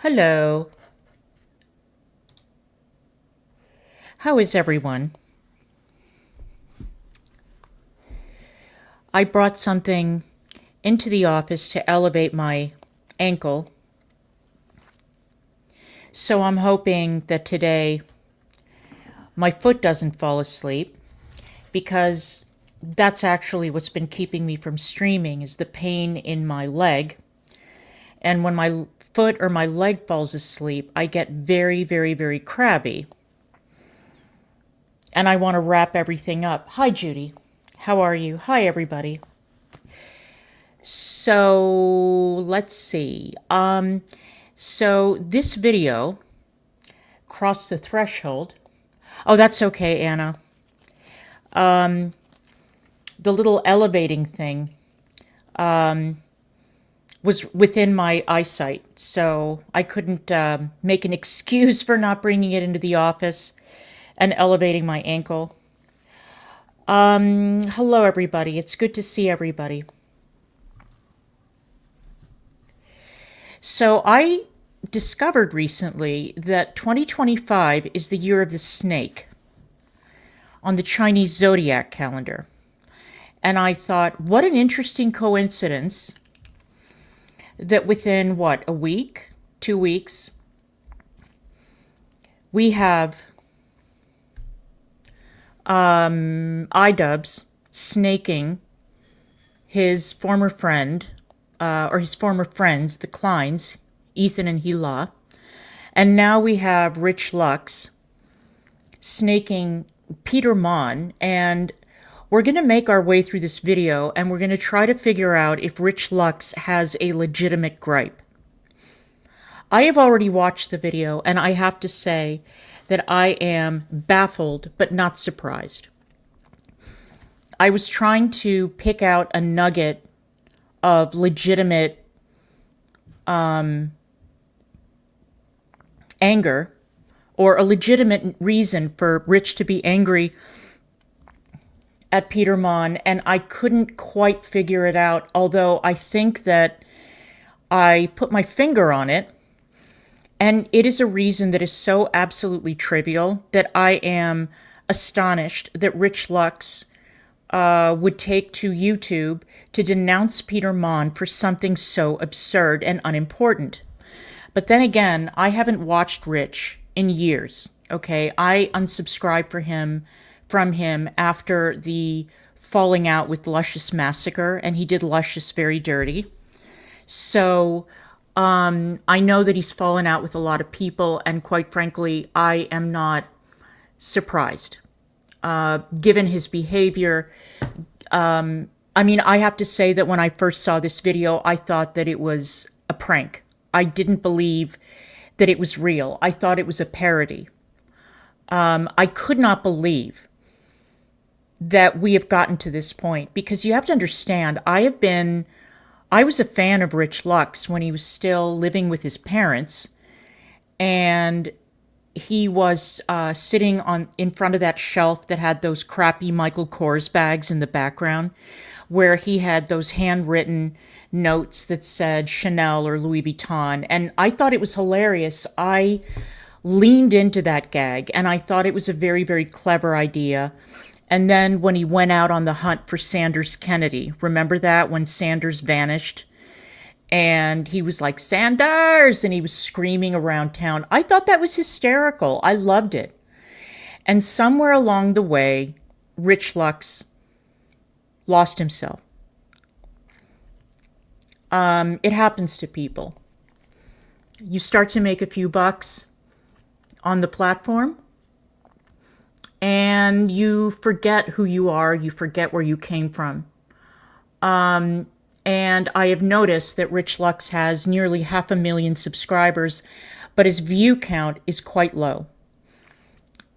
Hello. How is everyone? I brought something into the office to elevate my ankle. So I'm hoping that today my foot doesn't fall asleep, because that's actually what's been keeping me from streaming, is the pain in my leg. And when my foot or my leg falls asleep, I get very, very, very crabby. And I want to wrap everything up. Hi, Judy. How are you? Hi, everybody. So let's see. So this video crossed the threshold. Oh, that's okay, Anna. The little elevating thing was within my eyesight, so I couldn't make an excuse for not bringing it into the office and elevating my ankle. Hello, everybody. It's good to see everybody. So I discovered recently that 2025 is the year of the snake on the Chinese zodiac calendar. And I thought, what an interesting coincidence that within, a week, 2 weeks, we have iDubbbz snaking his former friend, or his former friends, the Kleins, Ethan and Hila. And now we have Rich Lux snaking Peter Monn, and we're going to make our way through this video, and we're going to try to figure out if Rich Lux has a legitimate gripe. I have already watched the video, and I have to say that I am baffled but not surprised. I was trying to pick out a nugget of legitimate anger, or a legitimate reason for Rich to be angry at Peter Monn, and I couldn't quite figure it out, although I think that I put my finger on it, and it is a reason that is so absolutely trivial that I am astonished that Rich Lux would take to YouTube to denounce Peter Monn for something so absurd and unimportant. But then again, I haven't watched Rich in years, okay? I unsubscribed from him after the falling out with Luscious Massacre, and he did Luscious very dirty. So I know that he's fallen out with a lot of people, and quite frankly, I am not surprised. Given his behavior, I mean, I have to say that when I first saw this video, I thought that it was a prank. I didn't believe that it was real. I thought it was a parody. I could not believe that we have gotten to this point, because you have to understand, I was a fan of Rich Lux when he was still living with his parents, and he was sitting in front of that shelf that had those crappy Michael Kors bags in the background, where he had those handwritten notes that said Chanel or Louis Vuitton. And I thought it was hilarious. I leaned into that gag, and I thought it was a very, very clever idea. And then when he went out on the hunt for Sanders Kennedy, remember that, when Sanders vanished? And he was like, Sanders! And he was screaming around town. I thought that was hysterical. I loved it. And somewhere along the way, Rich Lux lost himself. It happens to people. You start to make a few bucks on the platform, and you forget who you are. You forget where you came from. And I have noticed that Rich Lux has nearly 500,000 subscribers, but his view count is quite low.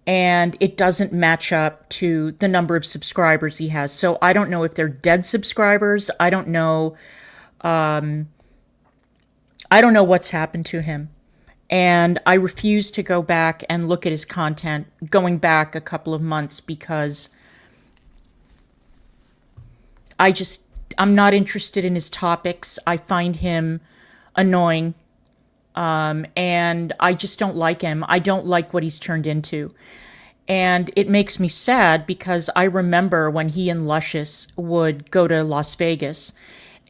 And it doesn't match up to the number of subscribers he has. So I don't know if they're dead subscribers. I don't know what's happened to him. And I refuse to go back and look at his content going back a couple of months, because I'm not interested in his topics. I find him annoying. and I just don't like him. I don't like what he's turned into. And it makes me sad because I remember when he and Luscious would go to Las Vegas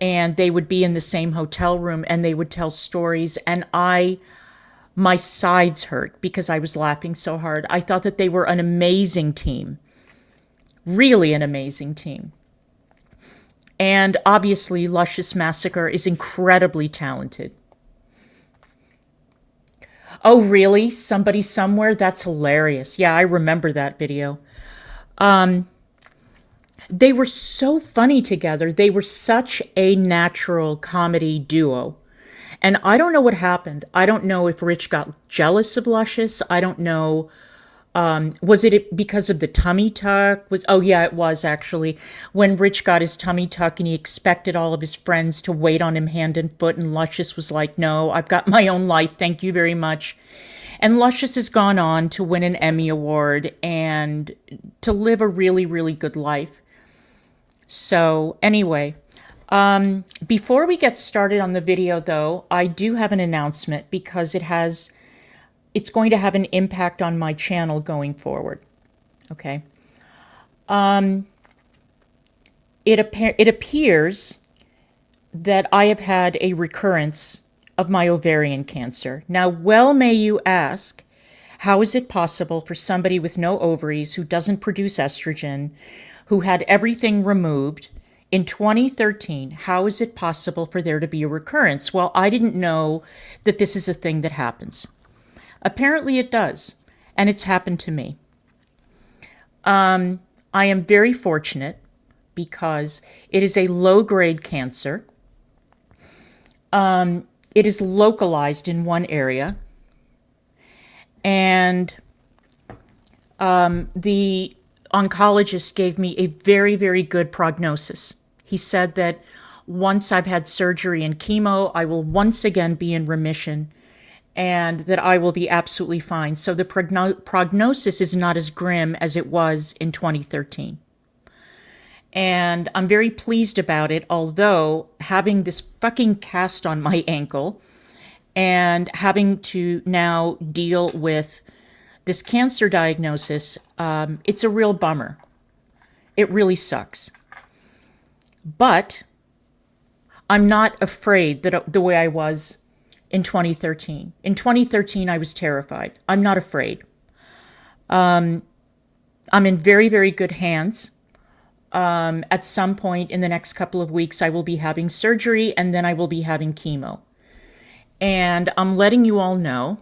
and they would be in the same hotel room and they would tell stories, and my sides hurt because I was laughing so hard. I thought that they were an amazing team, really an amazing team. And obviously, Luscious Massacre is incredibly talented. Oh, really? Somebody Somewhere? That's hilarious. Yeah, I remember that video. They were so funny together. They were such a natural comedy duo. And I don't know what happened. I don't know if Rich got jealous of Luscious. I don't know. Was it because of the tummy tuck? Oh yeah, it was actually. When Rich got his tummy tuck and he expected all of his friends to wait on him hand and foot, and Luscious was like, no, I've got my own life. Thank you very much. And Luscious has gone on to win an Emmy Award and to live a really, really good life. So anyway, before we get started on the video though, I do have an announcement because it's going to have an impact on my channel going forward. Okay. It appears that I have had a recurrence of my ovarian cancer. Now, well may you ask, how is it possible for somebody with no ovaries, who doesn't produce estrogen, who had everything removed in 2013, how is it possible for there to be a recurrence? Well, I didn't know that this is a thing that happens. Apparently it does, and it's happened to me. I am very fortunate because it is a low-grade cancer. It is localized in one area, and the oncologist gave me a very, very good prognosis. He said that once I've had surgery and chemo, I will once again be in remission and that I will be absolutely fine. So the prognosis is not as grim as it was in 2013. And I'm very pleased about it, although having this fucking cast on my ankle and having to now deal with this cancer diagnosis, it's a real bummer. It really sucks. But I'm not afraid that the way I was in 2013. In 2013, I was terrified. I'm not afraid. I'm in very, very good hands. At some point in the next couple of weeks, I will be having surgery and then I will be having chemo. And I'm letting you all know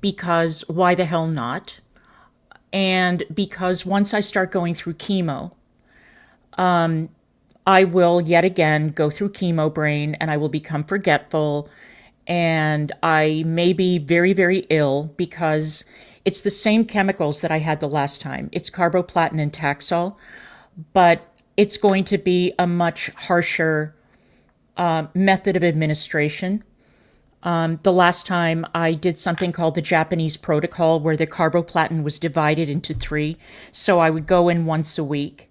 because why the hell not? And because once I start going through chemo, I will yet again go through chemo brain and I will become forgetful and I may be very, very ill because it's the same chemicals that I had the last time. It's carboplatin and Taxol, but it's going to be a much harsher method of administration. The last time I did something called the Japanese protocol where the carboplatin was divided into 3. So I would go in once a week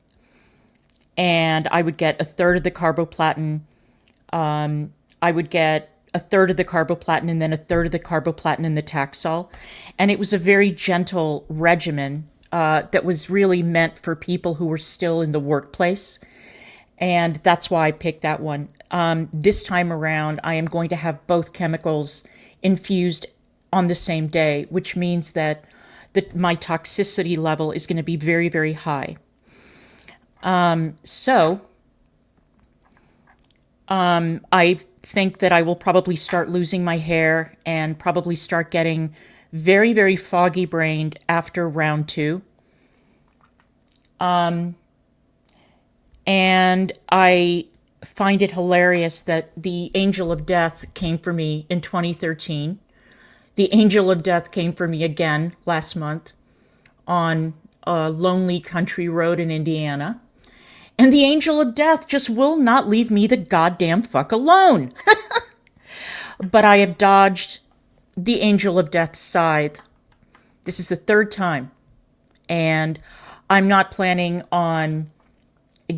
and I would get a third of the carboplatin. I would get a third of the carboplatin and then a third of the carboplatin and the Taxol. And it was a very gentle regimen that was really meant for people who were still in the workplace. And that's why I picked that one. This time around, I am going to have both chemicals infused on the same day, which means that my toxicity level is going to be very, very high. I think that I will probably start losing my hair and probably start getting very, very foggy brained after round 2. And I find it hilarious that the angel of death came for me in 2013. The angel of death came for me again last month on a lonely country road in Indiana. And the angel of death just will not leave me the goddamn fuck alone. But I have dodged the angel of death's scythe. This is the 3rd time. And I'm not planning on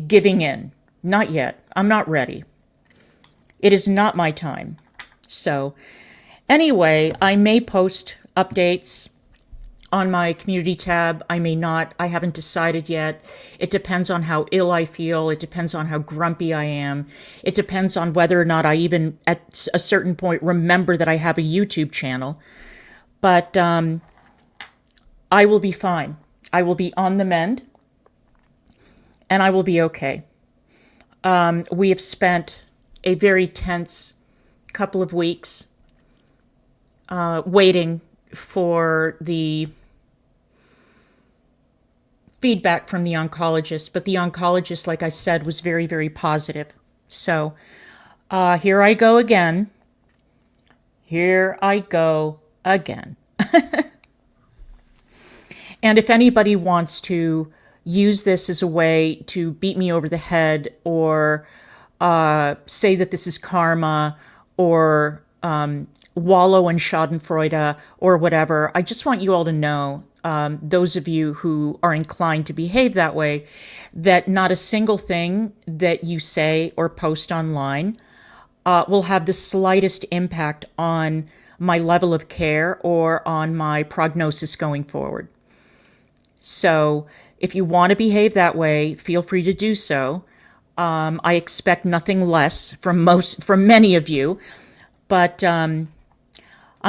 giving in. Not yet. I'm not ready. It is not my time. So, Anyway, I may post updates on my community tab. I may not. I haven't decided yet. It depends on how ill I feel. It depends on how grumpy I am. It depends on whether or not I even, at a certain point, remember that I have a YouTube channel. But I will be fine. I will be on the mend, and I will be okay. We have spent a very tense couple of weeks waiting for the feedback from the oncologist, but the oncologist, like I said, was very, very positive. So here I go again. Here I go again. And if anybody wants to use this as a way to beat me over the head or say that this is karma or wallow in schadenfreude or whatever, I just want you all to know, those of you who are inclined to behave that way, that not a single thing that you say or post online will have the slightest impact on my level of care or on my prognosis going forward. So if you want to behave that way, feel free to do so. I expect nothing less from many of you, but I'm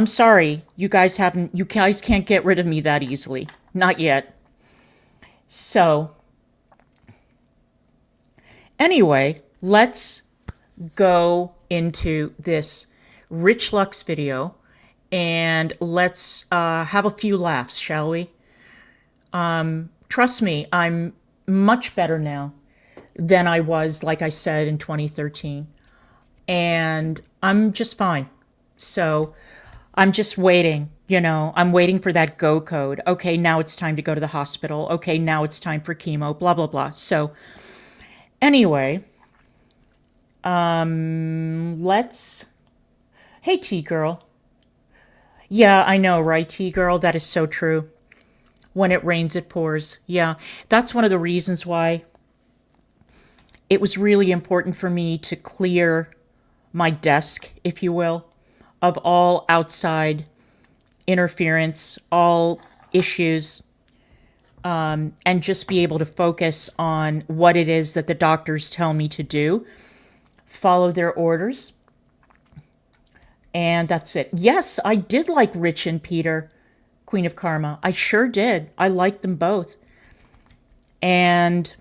sorry, you guys can't get rid of me that easily. Not yet. So anyway, let's go into this Rich Lux video and let's have a few laughs, shall we? Trust me, I'm much better now than I was, like I said, in 2013. And I'm just fine. So I'm just waiting, I'm waiting for that go code. Okay, now it's time to go to the hospital. Okay, now it's time for chemo, blah, blah, blah. So anyway, hey, T-Girl. Yeah, I know, right, T-Girl? That is so true. When it rains, it pours. Yeah, that's one of the reasons why it was really important for me to clear my desk, if you will, of all outside interference, all issues, and just be able to focus on what it is that the doctors tell me to do, follow their orders, and that's it. Yes, I did like Rich and Peter, Queen of Karma. I sure did. I liked them both. And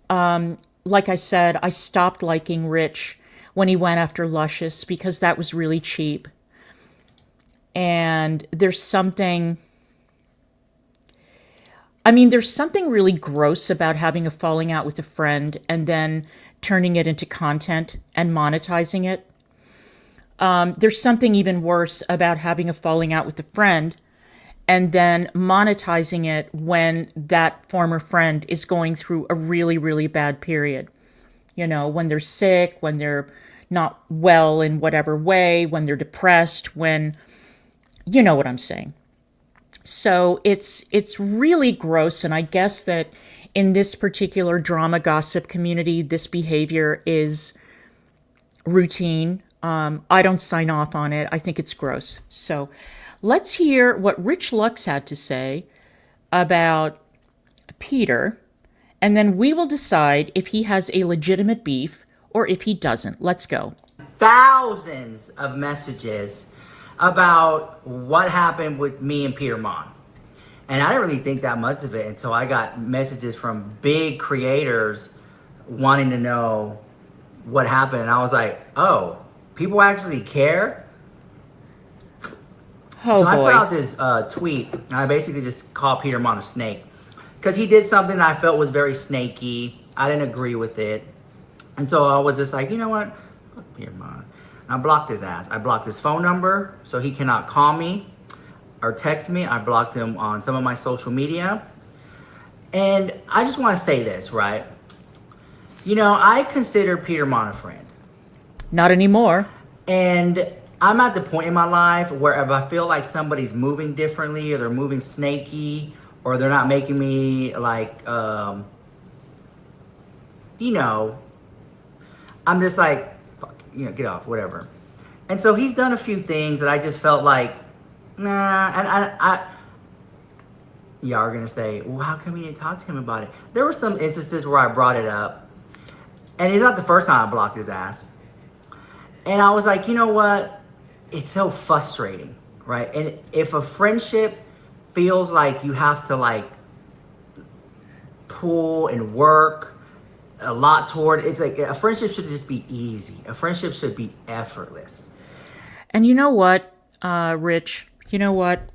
like I said, I stopped liking Rich when he went after Luscious because that was really cheap. And there's something really gross about having a falling out with a friend and then turning it into content and monetizing it. There's something even worse about having a falling out with a friend and then monetizing it when that former friend is going through a really, really bad period. When they're sick, when they're not well in whatever way, when they're depressed, when, you know what I'm saying. So it's really gross, and I guess that in this particular drama gossip community, this behavior is routine. I don't sign off on it. I think it's gross. So let's hear what Rich Lux had to say about Peter, and then we will decide if he has a legitimate beef or if he doesn't. Let's go. Thousands of messages about what happened with me and Peter Monn. And I didn't really think that much of it until I got messages from big creators wanting to know what happened. And I was like, oh, people actually care? Oh, so I boy. put out this tweet, and I basically just called Peter Monn a snake. Because he did something that I felt was very snaky. I didn't agree with it. And so I was just like, you know what? Fuck Peter Monn. I blocked his ass. I blocked his phone number so he cannot call me or text me. I blocked him on some of my social media. And I just want to say this, right? I consider Peter Monn a friend. Not anymore. And I'm at the point in my life where if I feel like somebody's moving differently or they're moving snaky or they're not making me like, I'm just like, fuck, get off, whatever. And so he's done a few things that I just felt like, nah. And y'all are gonna say, well, how come you didn't talk to him about it? There were some instances where I brought it up, and it's not the first time I blocked his ass. And I was like, you know what? It's so frustrating, right? And if a friendship feels like you have to like pull and work a lot toward, it's like a friendship should just be easy. A friendship should be effortless. And you know what, Rich? You know what?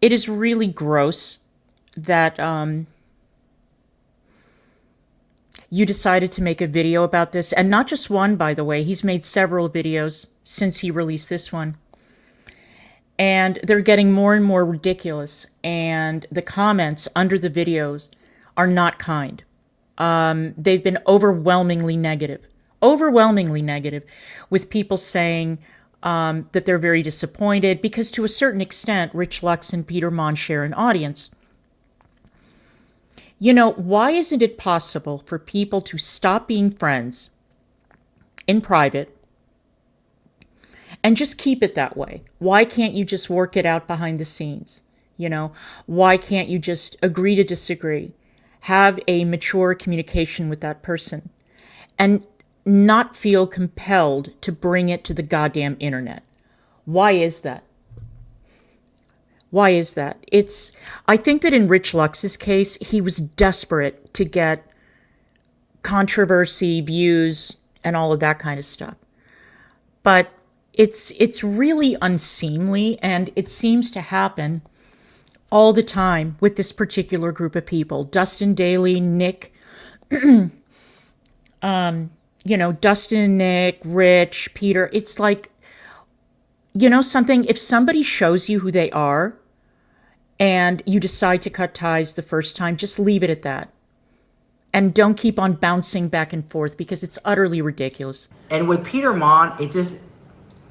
It is really gross that you decided to make a video about this, and not just one, by the way. He's made several videos since he released this one. And they're getting more and more ridiculous, and the comments under the videos are not kind. They've been overwhelmingly negative, with people saying that they're very disappointed because, to a certain extent, Rich Lux and Peter Monn share an audience. You know, why isn't it possible for people to stop being friends in private and just keep it that way? Why can't you just work it out behind the scenes? You know, why can't you just agree to disagree? Have a mature communication with that person and not feel compelled to bring it to the goddamn internet. Why is that? Why is that? I think that in Rich Lux's case, he was desperate to get controversy, views, and all of that kind of stuff. But it's really unseemly, and it seems to happen all the time with this particular group of people. Dustin Daly, Nick, Dustin, Nick, Rich, Peter. It's like, you know something, if somebody shows you who they are and you decide to cut ties the first time, just leave it at that. And don't keep on bouncing back and forth because it's utterly ridiculous. And with Peter Monn,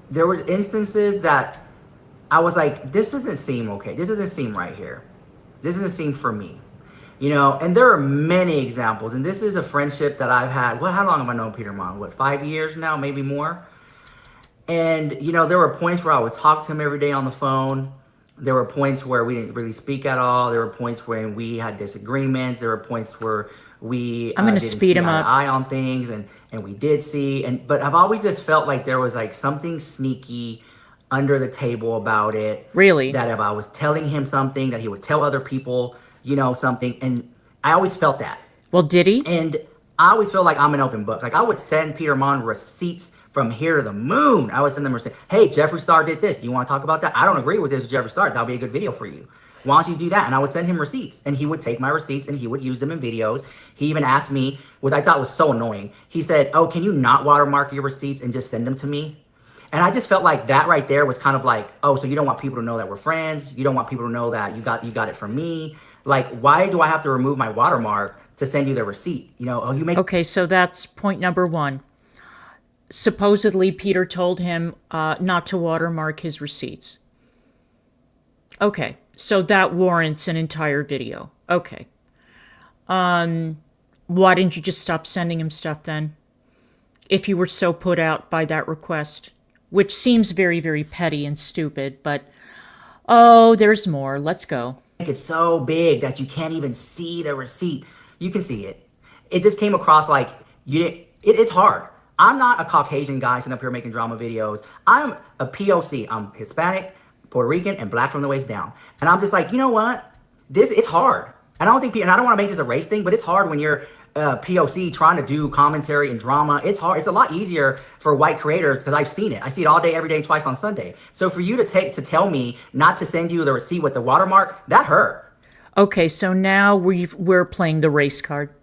there were instances that I was like, this doesn't seem okay. This doesn't seem right here. This doesn't seem for me. You know, and there are many examples. And this is a friendship that I've had. Well, how long have I known Peter Monn? 5 years now, maybe more? And, you know, there were points where I would talk to him every day on the phone. There were points where we didn't really speak at all. There were points where we had disagreements. There were points where we I'm going to speed him up. Eye on things, and we did see. But I've always just felt like there was like something sneaky under the table about it. Really? That if I was telling him something, that he would tell other people, you know, something. And I always felt that. Well, did he? And I always feel like I'm an open book. Like I would send Peter Monn receipts from here to the moon. I would send them receipts. Hey, Jeffree Star did this. Do you want to talk about that? I don't agree with this, Jeffree Star. That'll be a good video for you. Why don't you do that? And I would send him receipts, and he would take my receipts and he would use them in videos. He even asked me, what I thought was so annoying. He said, oh, can you not watermark your receipts and just send them to me? And I just felt like that right there was kind of like, oh, so you don't want people to know that we're friends. You don't want people to know that you got it from me. Like, why do I have to remove my watermark to send you the receipt? You know, Okay, so that's point number one. Supposedly, Peter told him not to watermark his receipts. Okay, so that warrants an entire video. Okay. Why didn't you just stop sending him stuff then? If you were so put out by that request, which seems very, very petty and stupid, but oh, there's more. Let's go. It's so big that you can't even see the receipt. You can see it. It just came across like it's hard. I'm not a Caucasian guy sitting up here making drama videos. I'm a POC. I'm Hispanic, Puerto Rican, and black from the waist down. And I'm just like, you know what? It's hard. And I don't want to make this a race thing, but it's hard when you're POC trying to do commentary and drama. It's hard. It's a lot easier for white creators because I've seen it. I see it all day, every day, twice on Sunday. So for you to tell me not to send you the receipt with the watermark, that hurt. Okay, so now we're playing the race card.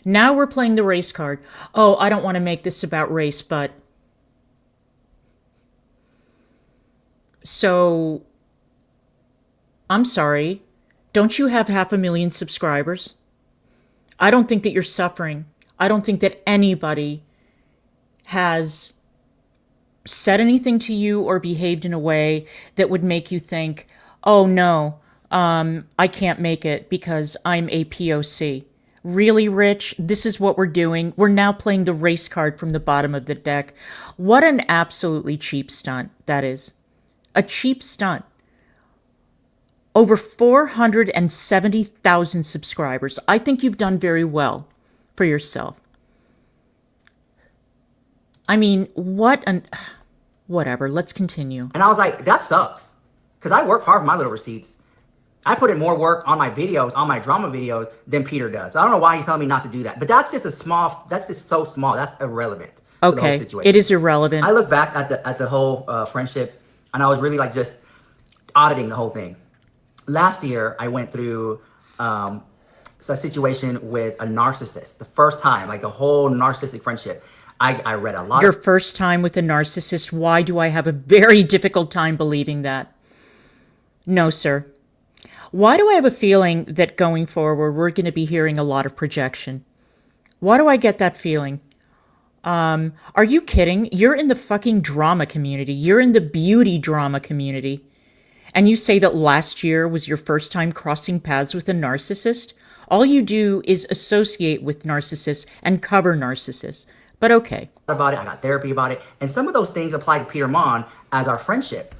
Now we're playing the race card. Oh, I don't want to make this about race, but... So, I'm sorry. Don't you have 500,000 subscribers? I don't think that you're suffering. I don't think that anybody has said anything to you or behaved in a way that would make you think, oh no, I can't make it because I'm a POC. Really, Rich? This is what we're doing. We're now playing the race card from the bottom of the deck. What an absolutely cheap stunt that is. A cheap stunt. Over 470,000 subscribers. I think you've done very well for yourself. I mean, whatever. Let's continue. And I was like, that sucks. Because I work hard for my little receipts. I put in more work on my videos, on my drama videos, than Peter does. So I don't know why he's telling me not to do that. But that's just that's just so small. That's irrelevant to the whole situation. It is irrelevant. I look back at the whole friendship, and I was really like just auditing the whole thing. Last year, I went through a situation with a narcissist. The first time, like a whole narcissistic friendship. I read a lot. Your first time with a narcissist, why do I have a very difficult time believing that? No, sir. Why do I have a feeling that going forward, we're going to be hearing a lot of projection? Why do I get that feeling? Are you kidding? You're in the fucking drama community. You're in the beauty drama community. And you say that last year was your first time crossing paths with a narcissist? All you do is associate with narcissists and cover narcissists. But okay. About it, I got therapy about it. And some of those things apply to Peter Monn as our friendship.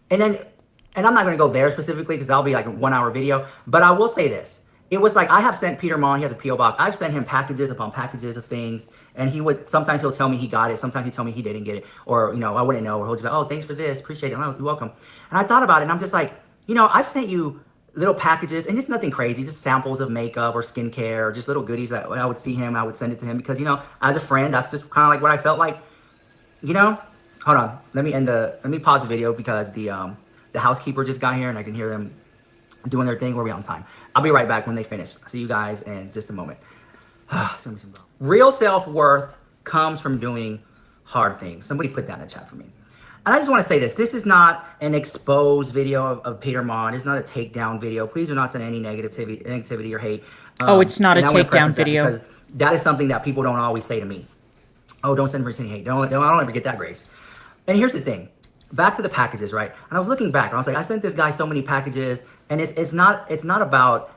And I'm not going to go there specifically because that'll be like a 1 hour video. But I will say this. It was like I have sent Peter Monn, he has a P.O. box. I've sent him packages upon packages of things. And sometimes he'll tell me he got it. Sometimes he'll tell me he didn't get it. Or, I wouldn't know. Or he'll just be like, oh, thanks for this. Appreciate it. Oh, you're welcome. And I thought about it and I'm just like, I've sent you little packages and it's nothing crazy. Just samples of makeup or skincare or just little goodies that when I would see him, I would send it to him. Because, as a friend, that's just kind of like what I felt like. Hold on. Let me pause the video because the housekeeper just got here and I can hear them doing their thing. We'll be on time. I'll be right back when they finish. See you guys in just a moment. Real self-worth comes from doing hard things. Somebody put that in the chat for me. And I just want to say this. This is not an exposed video of Peter Monn. It's not a takedown video. Please do not send any negativity or hate. It's not a takedown video. Because that is something that people don't always say to me. Oh, don't send any hate. I don't ever get that grace. And here's the thing. Back to the packages, right? And I was looking back and I was like, I sent this guy so many packages and it's not about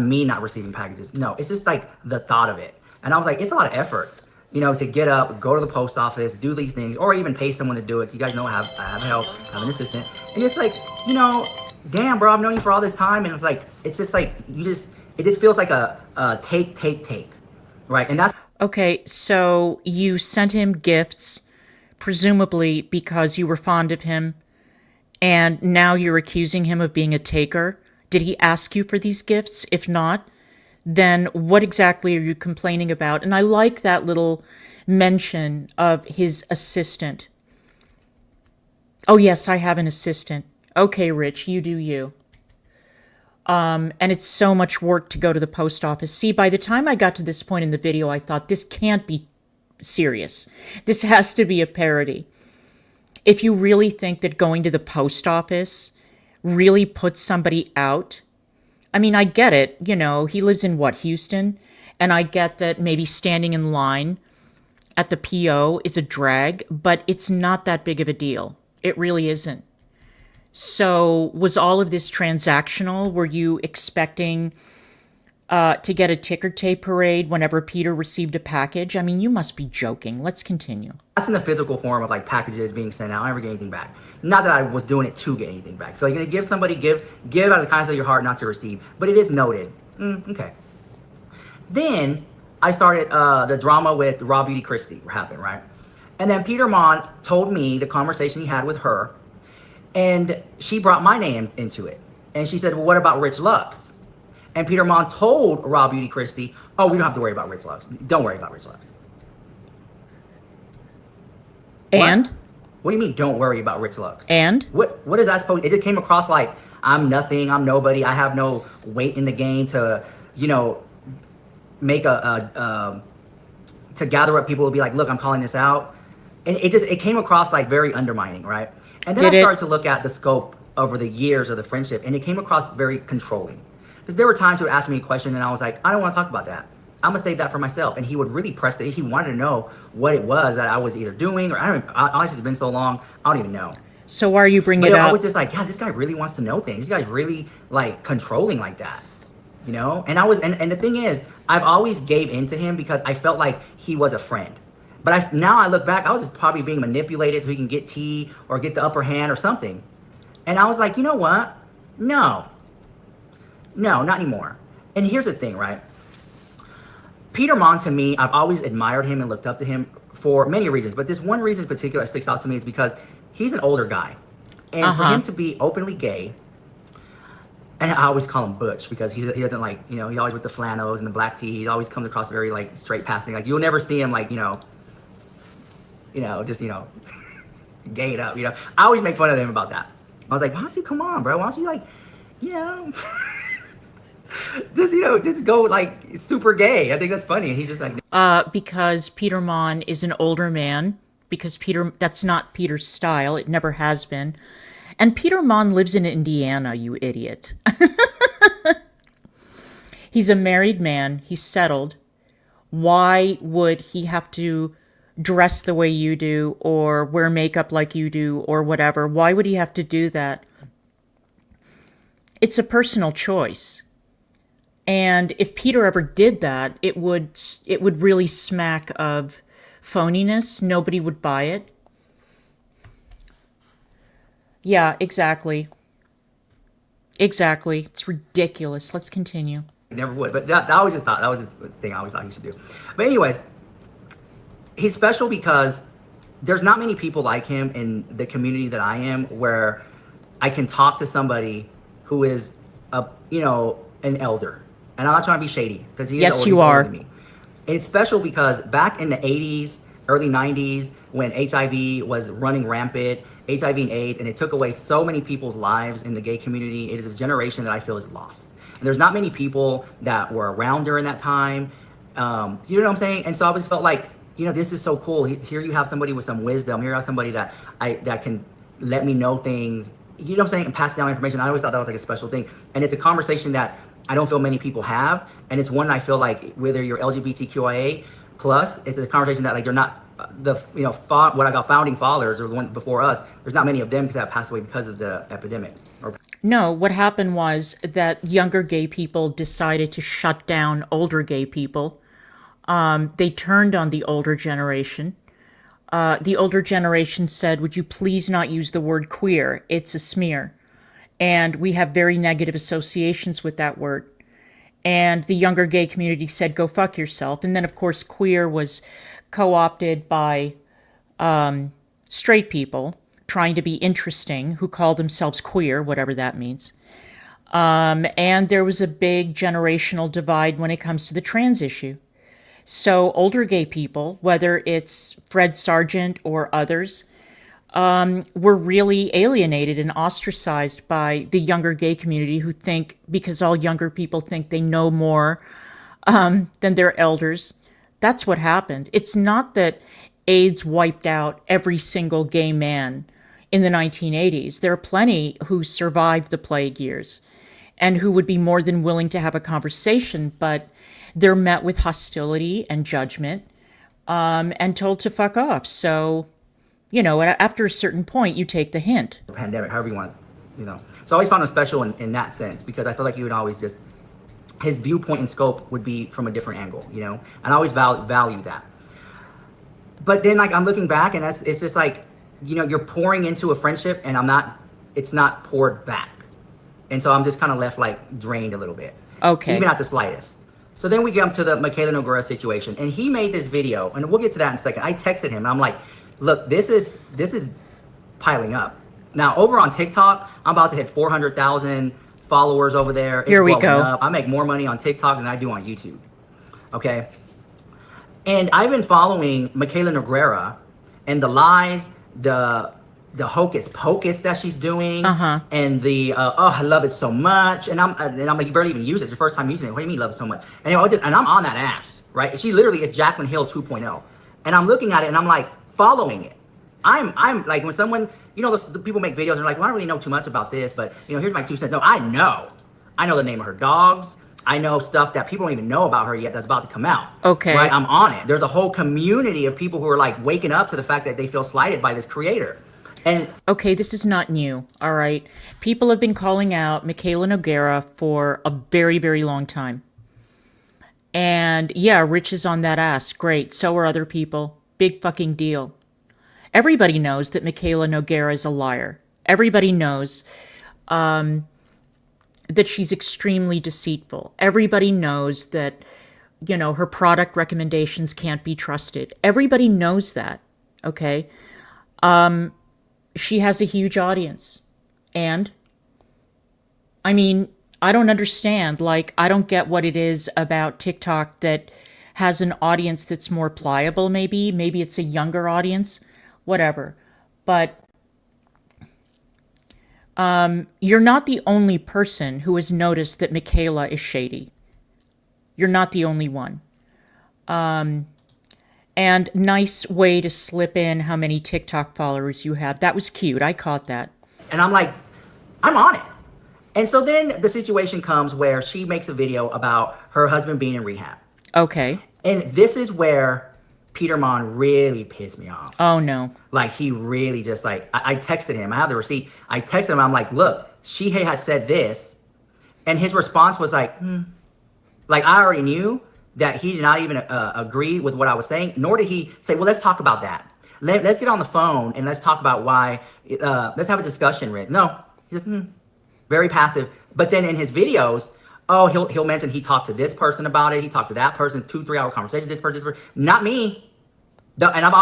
me not receiving packages. No, it's just like the thought of it. And I was like, it's a lot of effort, to get up, go to the post office, do these things, or even pay someone to do it. You guys know I have help, I have an assistant. And it's like, damn, bro, I've known you for all this time. And it's just like, it just feels like a take, right? And that's. Okay, so you sent him gifts, presumably because you were fond of him, and now you're accusing him of being a taker. Did he ask you for these gifts? If not, then what exactly are you complaining about? And I like that little mention of his assistant. Oh, yes, I have an assistant. Okay, Rich, you do you. And it's so much work to go to the post office. See, by the time I got to this point in the video, I thought this can't be serious. This has to be a parody. If you really think that going to the post office really puts somebody out, I mean, I get it. He lives in Houston? And I get that maybe standing in line at the PO is a drag, but it's not that big of a deal. It really isn't. So was all of this transactional? Were you expecting to get a ticker tape parade whenever Peter received a package? I mean, you must be joking. Let's continue. That's in the physical form of like packages being sent out. I never get anything back. Not that I was doing it to get anything back. So you're going to give somebody, give out of the kindness of your heart, not to receive. But it is noted. Okay. Then I started the drama with Raw Beauty Christie happened, right? And then Peter Monn told me the conversation he had with her. And she brought my name into it. And she said, well, what about Rich Lux? And Peter Monn told Raw Beauty Christie, oh, we don't have to worry about Rich Lux. Don't worry about Rich Lux. And? What do you mean, don't worry about Rich Lux? And? What is that supposed to? It just came across like, I'm nothing, I'm nobody, I have no weight in the game to, make to gather up people to be like, look, I'm calling this out. And it came across like very undermining, right? And then I started to look at the scope over the years of the friendship, and it came across very controlling. Because there were times he would ask me a question, and I was like, I don't want to talk about that. I'm going to save that for myself. And he would really press it. He wanted to know what it was that I was either doing, or honestly, it's been so long, I don't even know. So why are you bringing it up? I was just like, God, this guy really wants to know things. This guy's really, like, controlling like that. you know? And and the thing is, I've always gave into him because I felt like he was a friend. But now I look back, I was just probably being manipulated so he can get tea or get the upper hand or something. And I was like, you know what? No, not anymore. And here's the thing, right? Peter Monn, to me, I've always admired him and looked up to him for many reasons. But this one reason in particular that sticks out to me is because he's an older guy. And for him to be openly gay, and I always call him Butch because he doesn't like, you know, he always with the flannels and the black tee. He always comes across very like straight passing. Like you'll never see him like, just, gayed up, I always make fun of him about that. I was like, why don't you come on, bro? Why don't you like, just go like super gay. I think that's funny. And he's just like, because Peter Monn is an older man, because that's not Peter's style. It never has been. And Peter Monn lives in Indiana, you idiot. He's a married man. He's settled. Why would he have to dress the way you do or wear makeup like you do or whatever? Why would he have to do that? It's a personal choice. And if Peter ever did that, it would really smack of phoniness. Nobody would buy it. Yeah, exactly. Exactly. It's ridiculous. Let's continue. Never would. But that was just the thing I always thought he should do. But anyways, he's special because there's not many people like him in the community that I am where I can talk to somebody who is an elder. And I'm not trying to be shady because yes, you are. Than me. And it's special because back in the 80s, early 90s, when HIV was running rampant, HIV and AIDS, and it took away so many people's lives in the gay community, it is a generation that I feel is lost. And there's not many people that were around during that time. You know what I'm saying? And so I always felt like, this is so cool. Here you have somebody with some wisdom. Here you have somebody that can let me know things, you know what I'm saying, and pass down information. I always thought that was like a special thing. And it's a conversation that I don't feel many people have. And it's one I feel like whether you're LGBTQIA plus, it's a conversation that like they're not what I got founding fathers or the one before us. There's not many of them because that passed away because of the epidemic. No, what happened was that younger gay people decided to shut down older gay people. They turned on the older generation. The older generation said, would you please not use the word queer? It's a smear. And we have very negative associations with that word. And the younger gay community said, go fuck yourself. And then, of course, queer was co-opted by straight people trying to be interesting who call themselves queer, whatever that means. And there was a big generational divide when it comes to the trans issue. So older gay people, whether it's Fred Sargent or others, were really alienated and ostracized by the younger gay community who think, because all younger people think they know more than their elders. That's what happened. It's not that AIDS wiped out every single gay man in the 1980s. There are plenty who survived the plague years and who would be more than willing to have a conversation, but they're met with hostility and judgment and told to fuck off. So, after a certain point, you take the hint. Pandemic, however you want, So I always found him special in that sense because I feel like he would always just, his viewpoint and scope would be from a different angle, and I always value that. But then like I'm looking back and it's just like, you're pouring into a friendship and it's not poured back. And so I'm just kind of left like drained a little bit. Okay. Even at the slightest. So then we get to the Michaela Nogueira situation and he made this video and we'll get to that in a second. I texted him and I'm like, look, this is piling up. Now over on TikTok, I'm about to hit 400,000 followers over there. Here we go. Up. I make more money on TikTok than I do on YouTube. Okay. And I've been following Michaela Nogueira and the lies, the hocus pocus that she's doing, and the I love it so much, and I'm like, you barely even use it. It's your first time using it. What do you mean love it so much? And I'm on that ass, right? She literally is Jaclyn Hill 2.0, and I'm looking at it and I'm like following it. I'm like when someone the people make videos and they're like, well, I don't really know too much about this, but here's my 2 cents. No, I know the name of her dogs. I know stuff that people don't even know about her yet that's about to come out. Okay. Right? I'm on it. There's a whole community of people who are like waking up to the fact that they feel slighted by this creator. And Okay, this is not new, all right? People have been calling out Michaela Noguera for a very, very long time. And yeah, Rich is on that ass. Great. So are other people. Big fucking deal. Everybody knows that Michaela Noguera is a liar. Everybody knows that she's extremely deceitful. Everybody knows that, her product recommendations can't be trusted. Everybody knows that, okay? She has a huge audience. And, I mean, I don't understand. Like, I don't get what it is about TikTok that has an audience that's more pliable, maybe. Maybe it's a younger audience, whatever. But you're not the only person who has noticed that Michaela is shady. You're not the only one. And nice way to slip in how many TikTok followers you have. That was cute. I caught that. And I'm like, I'm on it. And so then the situation comes where she makes a video about her husband being in rehab. Okay. And this is where Peter Monn really pissed me off. Oh, no. Like, he really just like, I texted him. I have the receipt. I texted him. I'm like, look, she had said this. And his response was like, Like, I already knew that he did not even agree with what I was saying, nor did he say, well, let's talk about that. Let's get on the phone and let's talk about why, let's have a discussion, Rick. No, he's just very passive. But then in his videos, he'll mention he talked to this person about it. He talked to that person, 2-3 hour conversation, this person, not me. And I've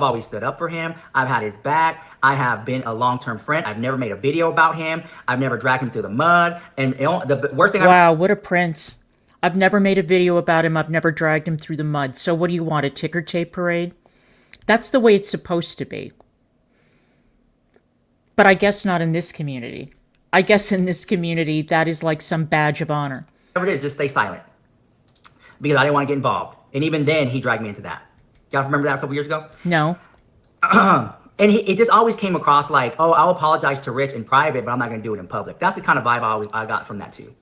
always stood up for him. I've had his back. I have been a long-term friend. I've never made a video about him. I've never dragged him through the mud. And the worst thing Wow, what a prince. I've never made a video about him. I've never dragged him through the mud. So what do you want, a ticker tape parade? That's the way it's supposed to be. But I guess not in this community. I guess in this community, that is like some badge of honor. whatever it is, just stay silent. Because I didn't want to get involved. And even then, he dragged me into that. Y'all remember that a couple years ago? No. And it just always came across like, oh, I'll apologize to Rich in private, but I'm not going to do it in public. That's the kind of vibe I got from that too.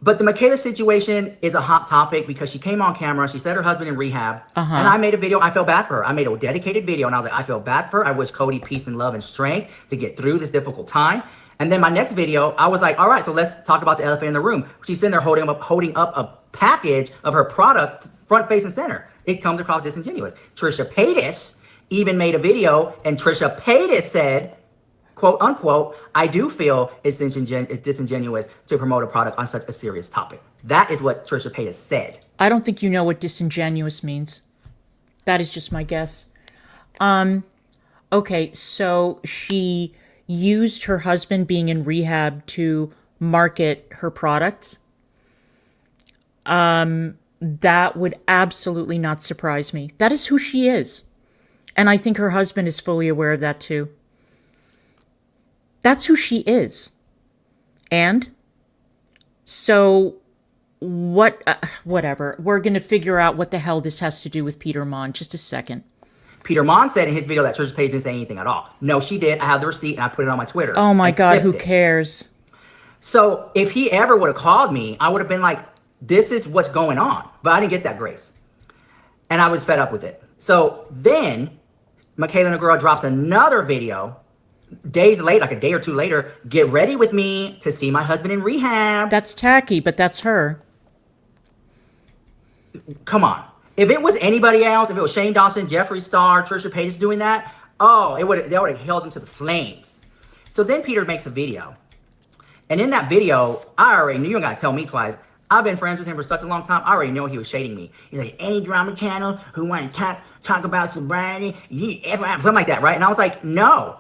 But the Michaela situation is a hot topic because she came on camera. She said her husband in rehab. And I made a video. I felt bad for her. I made a dedicated video. And I was like, I feel bad for her. I wish Cody peace and love and strength to get through this difficult time. And then my next video, I was like, all right, so let's talk about the elephant in the room. She's sitting there holding up a package of her product front, face, and center. It comes across disingenuous. Trisha Paytas even made a video, and Trisha Paytas said, quote unquote, I do feel it's disingenuous to promote a product on such a serious topic. That is what Trisha Paytas said. I don't think you know what disingenuous means. That is just my guess. Okay, so she used her husband being in rehab to market her products. That would absolutely not surprise me. That is who she is. And I think her husband is fully aware of that too. That's who she is. And so whatever. We're going to figure out what the hell this has to do with Peter Monn. Just a second. Peter Monn said in his video that Trisha Paytas didn't say anything at all. No, she did. I have the receipt and I put it on my Twitter. Oh my God, who cares? So if he ever would have called me, I would have been like, this is what's going on. But I didn't get that grace. And I was fed up with it. So then Michaela Noguera drops another video days later, like a day or two later. Get ready with me to see my husband in rehab. That's tacky, but that's her. Come on. If it was anybody else, if it was Shane Dawson, Jeffree Star, Trisha Paytas doing that, they would have held him to the flames. So then Peter makes a video. And in that video, I already knew, you don't got to tell me twice. I've been friends with him for such a long time. I already know he was shading me. He's like, any drama channel who want to talk about sobriety, something like that, right? And I was like, no.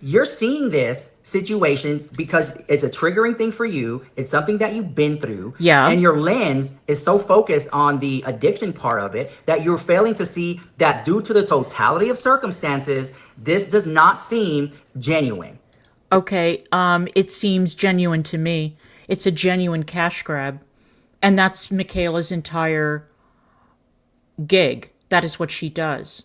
You're seeing this situation because it's a triggering thing for you. It's something that you've been through. Yeah. And your lens is so focused on the addiction part of it that you're failing to see that due to the totality of circumstances, this does not seem genuine. Okay, it seems genuine to me. It's a genuine cash grab. And that's Michaela's entire gig. That is what she does.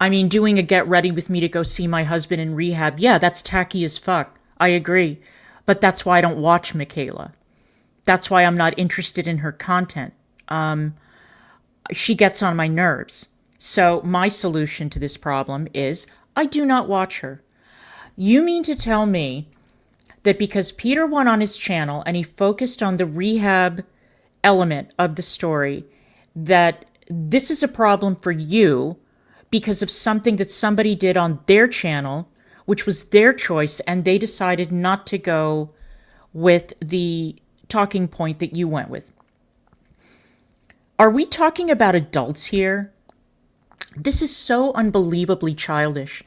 I mean, doing a get ready with me to go see my husband in rehab, yeah, that's tacky as fuck. I agree. But that's why I don't watch Michaela. That's why I'm not interested in her content. She gets on my nerves. So my solution to this problem is I do not watch her. You mean to tell me that because Peter went on his channel and he focused on the rehab element of the story, that this is a problem for you because of something that somebody did on their channel, which was their choice, and they decided not to go with the talking point that you went with? Are we talking about adults here? This is so unbelievably childish.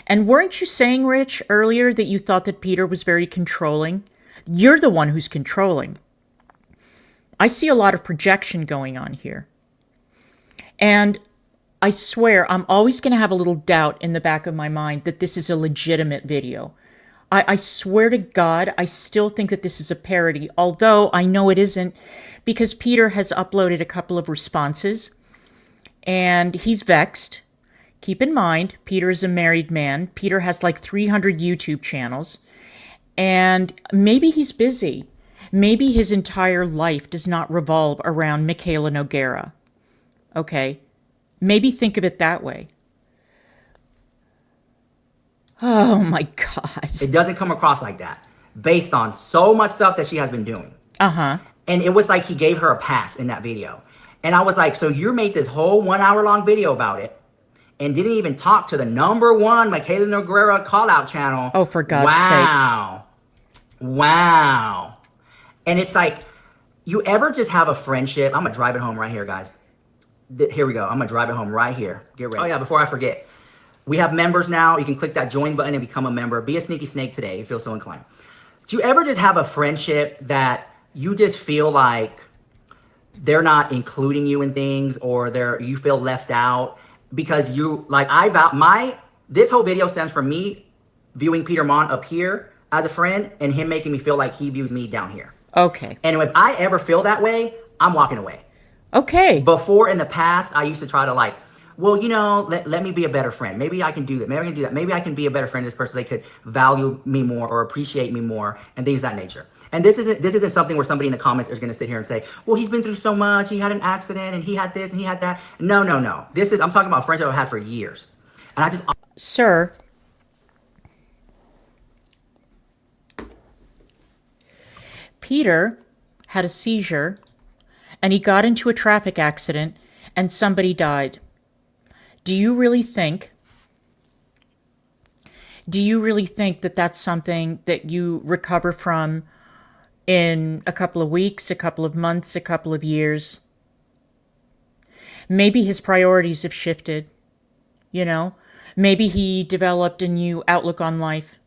And weren't you saying, Rich, earlier that you thought that Peter was very controlling? You're the one who's controlling. I see a lot of projection going on here. And I swear I'm always going to have a little doubt in the back of my mind that this is a legitimate video. I swear to God, I still think that this is a parody, although I know it isn't, because Peter has uploaded a couple of responses, and he's vexed. Keep in mind, Peter is a married man. Peter has like 300 YouTube channels, and maybe he's busy. Maybe his entire life does not revolve around Michaela Nogueira. Okay? Maybe think of it that way. Oh my God. It doesn't come across like that, based on so much stuff that she has been doing. Uh-huh. And it was like he gave her a pass in that video. And I was like, so you made this whole 1 hour long video about it and didn't even talk to the #1 Michaela Nogueira call out channel. Oh, for God's sake. Wow. And it's like, you ever just have a friendship? I'm going to drive it home right here, guys. Here we go. I'm going to drive it home right here. Get ready. Oh, yeah, before I forget. We have members now. You can click that join button and become a member. Be a sneaky snake today if you feel so inclined. Do you ever just have a friendship that you just feel like they're not including you in things, or you feel left out because you, like, this whole video stems from me viewing Peter Monn up here as a friend and him making me feel like he views me down here. Okay. And if I ever feel that way, I'm walking away. Okay. Before, in the past, I used to try to, like, well, you know, let me be a better friend. Maybe I can do that. Maybe I can do that. Maybe I can be a better friend to this person. They could value me more or appreciate me more and things of that nature. And this isn't something where somebody in the comments is going to sit here and say, well, he's been through so much. He had an accident and he had this and he had that. No. I'm talking about friendship I've had for years. And I just... Sir, Peter had a seizure and he got into a traffic accident and somebody died. Do you really think that that's something that you recover from in a couple of weeks, a couple of months, a couple of years? Maybe his priorities have shifted, you know? Maybe he developed a new outlook on life.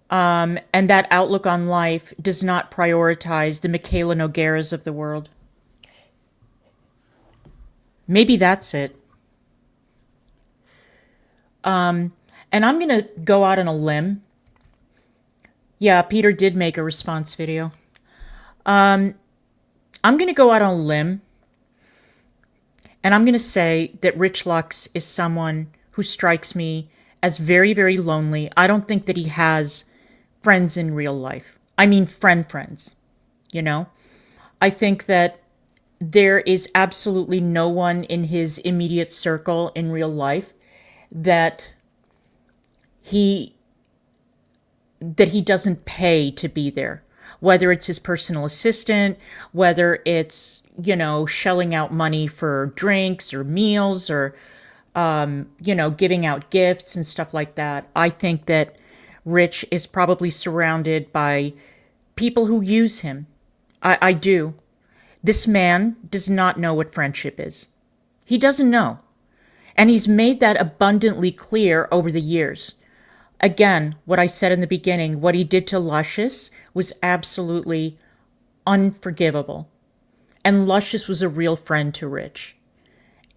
And that outlook on life does not prioritize the Michaela Nogueiras of the world. Maybe that's it. And I'm going to go out on a limb. Yeah, Peter did make a response video. I'm going to go out on a limb. And I'm going to say that Rich Lux is someone who strikes me as very, very lonely. I don't think that he has friends in real life. I mean, friends, you know? I think that there is absolutely no one in his immediate circle in real life that he doesn't pay to be there. Whether it's his personal assistant, whether it's, you know, shelling out money for drinks or meals or, you know, giving out gifts and stuff like that. I think that Rich is probably surrounded by people who use him. I do. This man does not know what friendship is. He doesn't know. And he's made that abundantly clear over the years. Again, what I said in the beginning, what he did to Luscious was absolutely unforgivable. And Luscious was a real friend to Rich.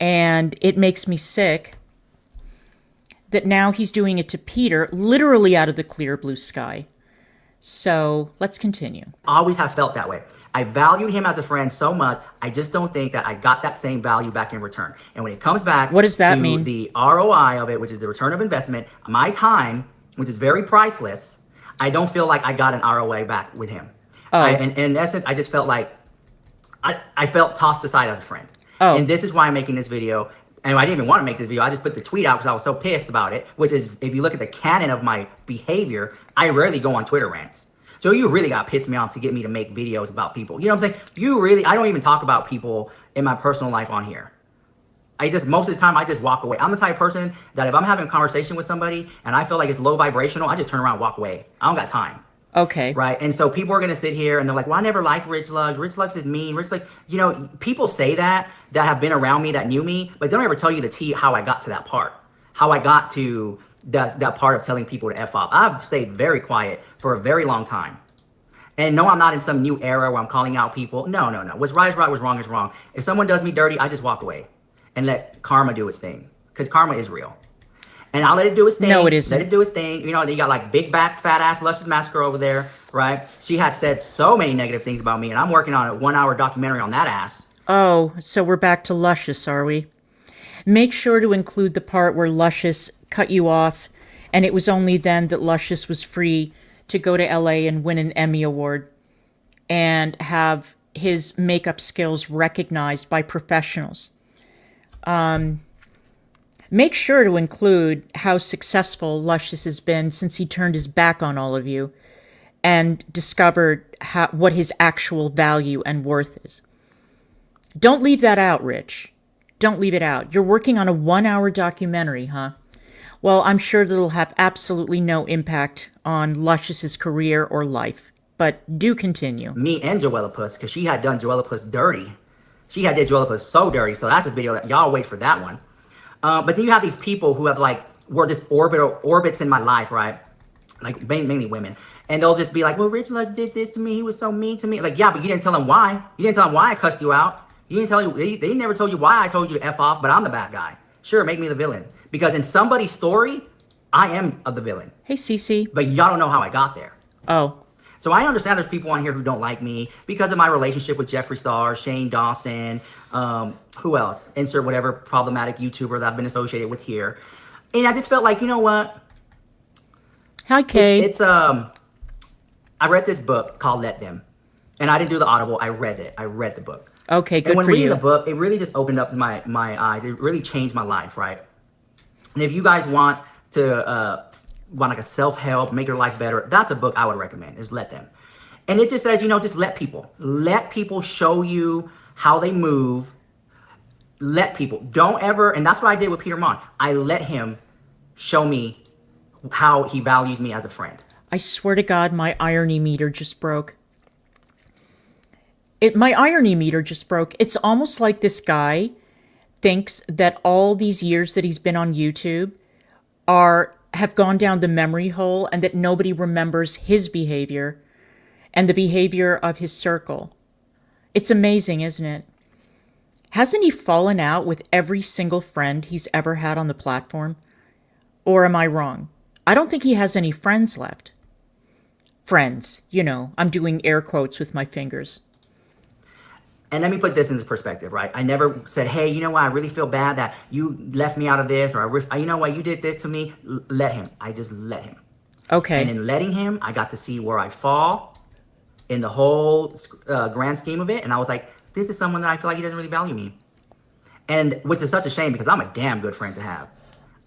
And it makes me sick that now he's doing it to Peter, literally out of the clear blue sky. So let's continue. I always have felt that way. I valued him as a friend so much, I just don't think that I got that same value back in return. And when it comes back what does that to mean? The ROI of it, which is the return of investment, my time, which is very priceless, I don't feel like I got an ROI back with him. Oh. In essence, I just felt like I felt tossed aside as a friend. Oh. And this is why I'm making this video. And I didn't even want to make this video. I just put the tweet out because I was so pissed about it, which is, if you look at the canon of my behavior, I rarely go on Twitter rants. So you really got pissed me off to get me to make videos about people. You know what I'm saying? I don't even talk about people in my personal life on here. Most of the time, I just walk away. I'm the type of person that if I'm having a conversation with somebody and I feel like it's low vibrational, I just turn around and walk away. I don't got time. Okay. Right. And so people are going to sit here and they're like, well, I never liked Rich Lugs. Rich Lugs is mean. Rich Lugs, people say that have been around me, that knew me, but they don't ever tell you the tea how I got to that part, how I got to that part of telling people to F off. I've stayed very quiet for a very long time. And no, I'm not in some new era where I'm calling out people. No. What's right is right, what's wrong is wrong. If someone does me dirty, I just walk away and let karma do its thing, because karma is real. And I'll let it do its thing. No, it isn't. Let it do its thing. You got like big back, fat ass, luscious massacre over there, right? She had said so many negative things about me, and I'm working on a 1-hour documentary on that ass. Oh, so we're back to Luscious, are we? Make sure to include the part where Luscious cut you off, and it was only then that Luscious was free to go to LA and win an Emmy Award and have his makeup skills recognized by professionals. Make sure to include how successful Luscious has been since he turned his back on all of you and discovered what his actual value and worth is. Don't leave that out, Rich. Don't leave it out. You're working on a 1-hour documentary, huh? Well, I'm sure that it'll have absolutely no impact on Luscious's career or life, but do continue. Me and Joella Puss, because she had done Joella Puss dirty. She had did Joella Puss so dirty, so that's a video that y'all wait for that one. But then you have these people who have were just orbits in my life, right? Like mainly women. And they'll just be like, well, Rich Lug did this to me. He was so mean to me. Like, yeah, but you didn't tell him why. You didn't tell him why I cussed you out. You didn't tell you, they never told you why I told you to F off, but I'm the bad guy. Sure, make me the villain. Because in somebody's story, I am the villain. Hey, Cece. But y'all don't know how I got there. Oh. So I understand there's people on here who don't like me because of my relationship with Jeffree Star, Shane Dawson, who else? Insert whatever problematic YouTuber that I've been associated with here. And I just felt like, you know what? Hi, Kay. I read this book called Let Them. And I didn't do the Audible. I read it. I read the book. Okay, good for you. And when reading the book, it really just opened up my eyes. It really changed my life, right? And if you guys want to like a self-help, make your life better, that's a book I would recommend, is Let Them. And it just says, just let people show you how they move. Let people, don't ever, and that's what I did with Peter Monn. I let him show me how he values me as a friend. I swear to God, my irony meter just broke. My irony meter just broke. It's almost like this guy thinks that all these years that he's been on YouTube have gone down the memory hole and that nobody remembers his behavior and the behavior of his circle. It's amazing, isn't it? Hasn't he fallen out with every single friend he's ever had on the platform? Or am I wrong? I don't think he has any friends left. Friends, I'm doing air quotes with my fingers. And let me put this into perspective, right? I never said, hey, you know what? I really feel bad that you left me out of this, or you know what? You did this to me. Let him. I just let him. Okay. And in letting him, I got to see where I fall in the whole grand scheme of it. And I was like, this is someone that I feel like he doesn't really value me. And which is such a shame because I'm a damn good friend to have.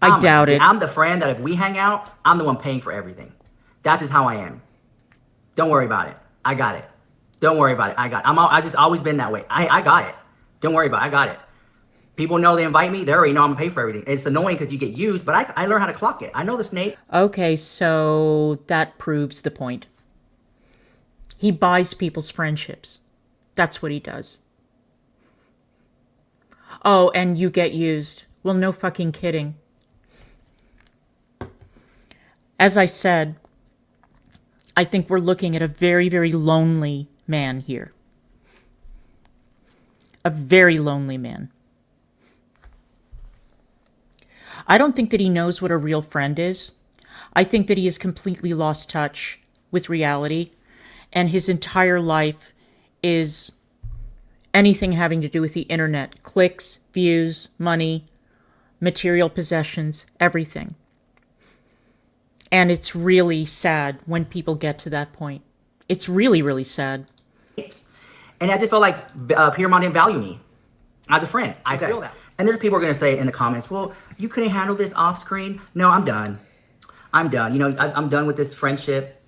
I doubt it. I'm the friend that if we hang out, I'm the one paying for everything. That's just how I am. Don't worry about it. I got it. Don't worry about it. I just always been that way. I got it. Don't worry about it. I got it. People know they invite me. They already know I'm gonna pay for everything. It's annoying because you get used, but I learned how to clock it. I know the snake. Okay, so that proves the point. He buys people's friendships. That's what he does. Oh, and you get used. Well, no fucking kidding. As I said, I think we're looking at a very, very lonely man here. A very lonely man. I don't think that he knows what a real friend is. I think that he has completely lost touch with reality, and his entire life is anything having to do with the internet. Clicks, views, money, material possessions, everything. And it's really sad when people get to that point. It's really, really sad. And I just felt like Peter Monn didn't value me as a friend. I feel that. And there's people are going to say in the comments, well, you couldn't handle this off screen. No, I'm done. I'm done. You know, I'm done with this friendship.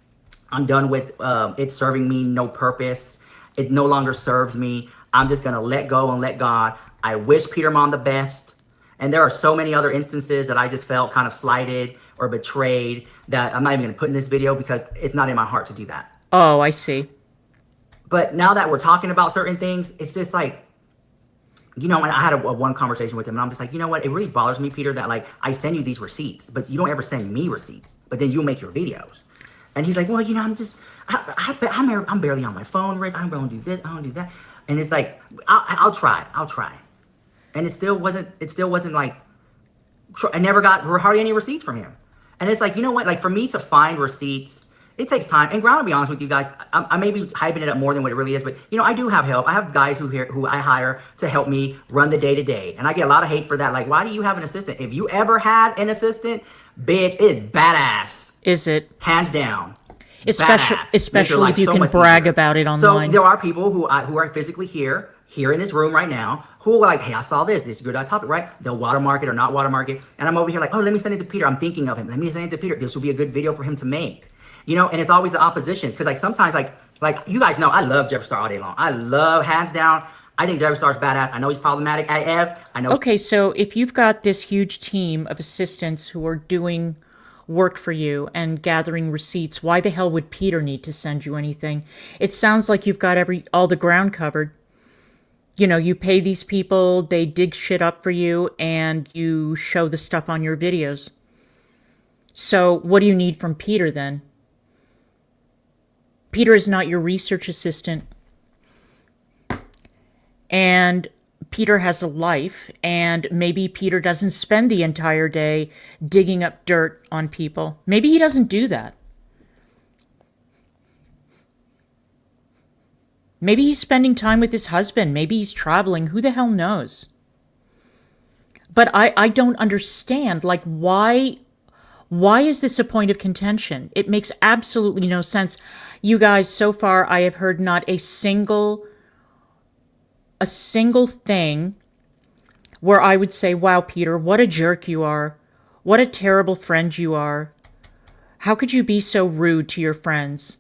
I'm done with it serving me no purpose. It no longer serves me. I'm just going to let go and let God. I wish Peter Monn the best. And there are so many other instances that I just felt kind of slighted or betrayed that I'm not even going to put in this video because it's not in my heart to do that. Oh, I see. But now that we're talking about certain things, it's just like, you know, and I had a one conversation with him, and I'm just like, you know what? It really bothers me, Peter, that like I send you these receipts, but you don't ever send me receipts. But then you'll make your videos. And he's like, well, you know, I'm barely on my phone, Rich. I don't do this. I don't do that. And it's like, I'll try. And it still wasn't like, I never got hardly any receipts from him. And it's like, you know what? Like for me to find receipts, it takes time. And I'll be honest with you guys, I may be hyping it up more than what it really is, but you know, I do have help. I have guys who I hire to help me run the day-to-day. And I get a lot of hate for that. Like, why do you have an assistant? If you ever had an assistant, bitch, it is badass. Is it? Hands down. Especially if you can brag about it online. So there are people who are physically here in this room right now, who are like, hey, I saw this. This is a good topic, right? They'll watermark it or not watermark it. And I'm over here like, oh, let me send it to Peter. I'm thinking of him. Let me send it to Peter. This will be a good video for him to make. You know, and it's always the opposition. Because like sometimes like you guys know, I love Jeffree Star all day long. I love, hands down, I think Jeffree Star's badass. I know he's problematic AF. I know. Okay, so if you've got this huge team of assistants who are doing work for you and gathering receipts, why the hell would Peter need to send you anything? It sounds like you've got all the ground covered. You know, you pay these people, they dig shit up for you, and you show the stuff on your videos. So what do you need from Peter then? Peter is not your research assistant. And Peter has a life, and maybe Peter doesn't spend the entire day digging up dirt on people. Maybe he doesn't do that. Maybe he's spending time with his husband. Maybe he's traveling. Who the hell knows? But I don't understand, like, why is this a point of contention? It makes absolutely no sense. You guys, so far, I have heard not a single thing where I would say, wow, Peter, what a jerk you are. What a terrible friend you are. How could you be so rude to your friends?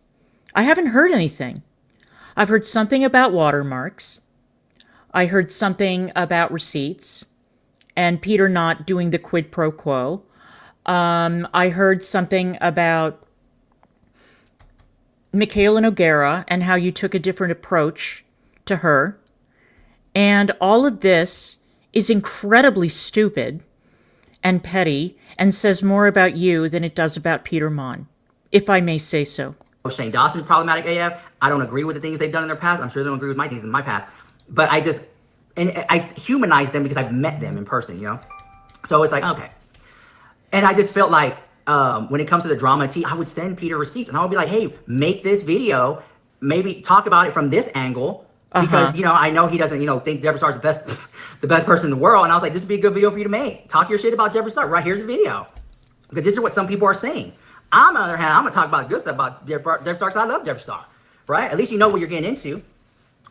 I haven't heard anything. I've heard something about watermarks. I heard something about receipts and Peter not doing the quid pro quo. I heard something about Michaela Noguera and how you took a different approach to her. And all of this is incredibly stupid and petty and says more about you than it does about Peter Monn, if I may say so. Shane Dawson's problematic AF. I don't agree with the things they've done in their past. I'm sure they don't agree with my things in my past. But I humanize them because I've met them in person, you know? So it's like, okay. And I just felt like when it comes to the drama, I would send Peter receipts and I would be like, hey, make this video, maybe talk about it from this angle. Because, you know, I know he doesn't, you know, think Jeffree Star's the best person in the world. And I was like, this would be a good video for you to make. Talk your shit about Jeffree Star. Right, here's the video. Because this is what some people are saying. On the other hand, I'm going to talk about good stuff about Jeffree Star because I love Jeffree Star. Right? At least you know what you're getting into.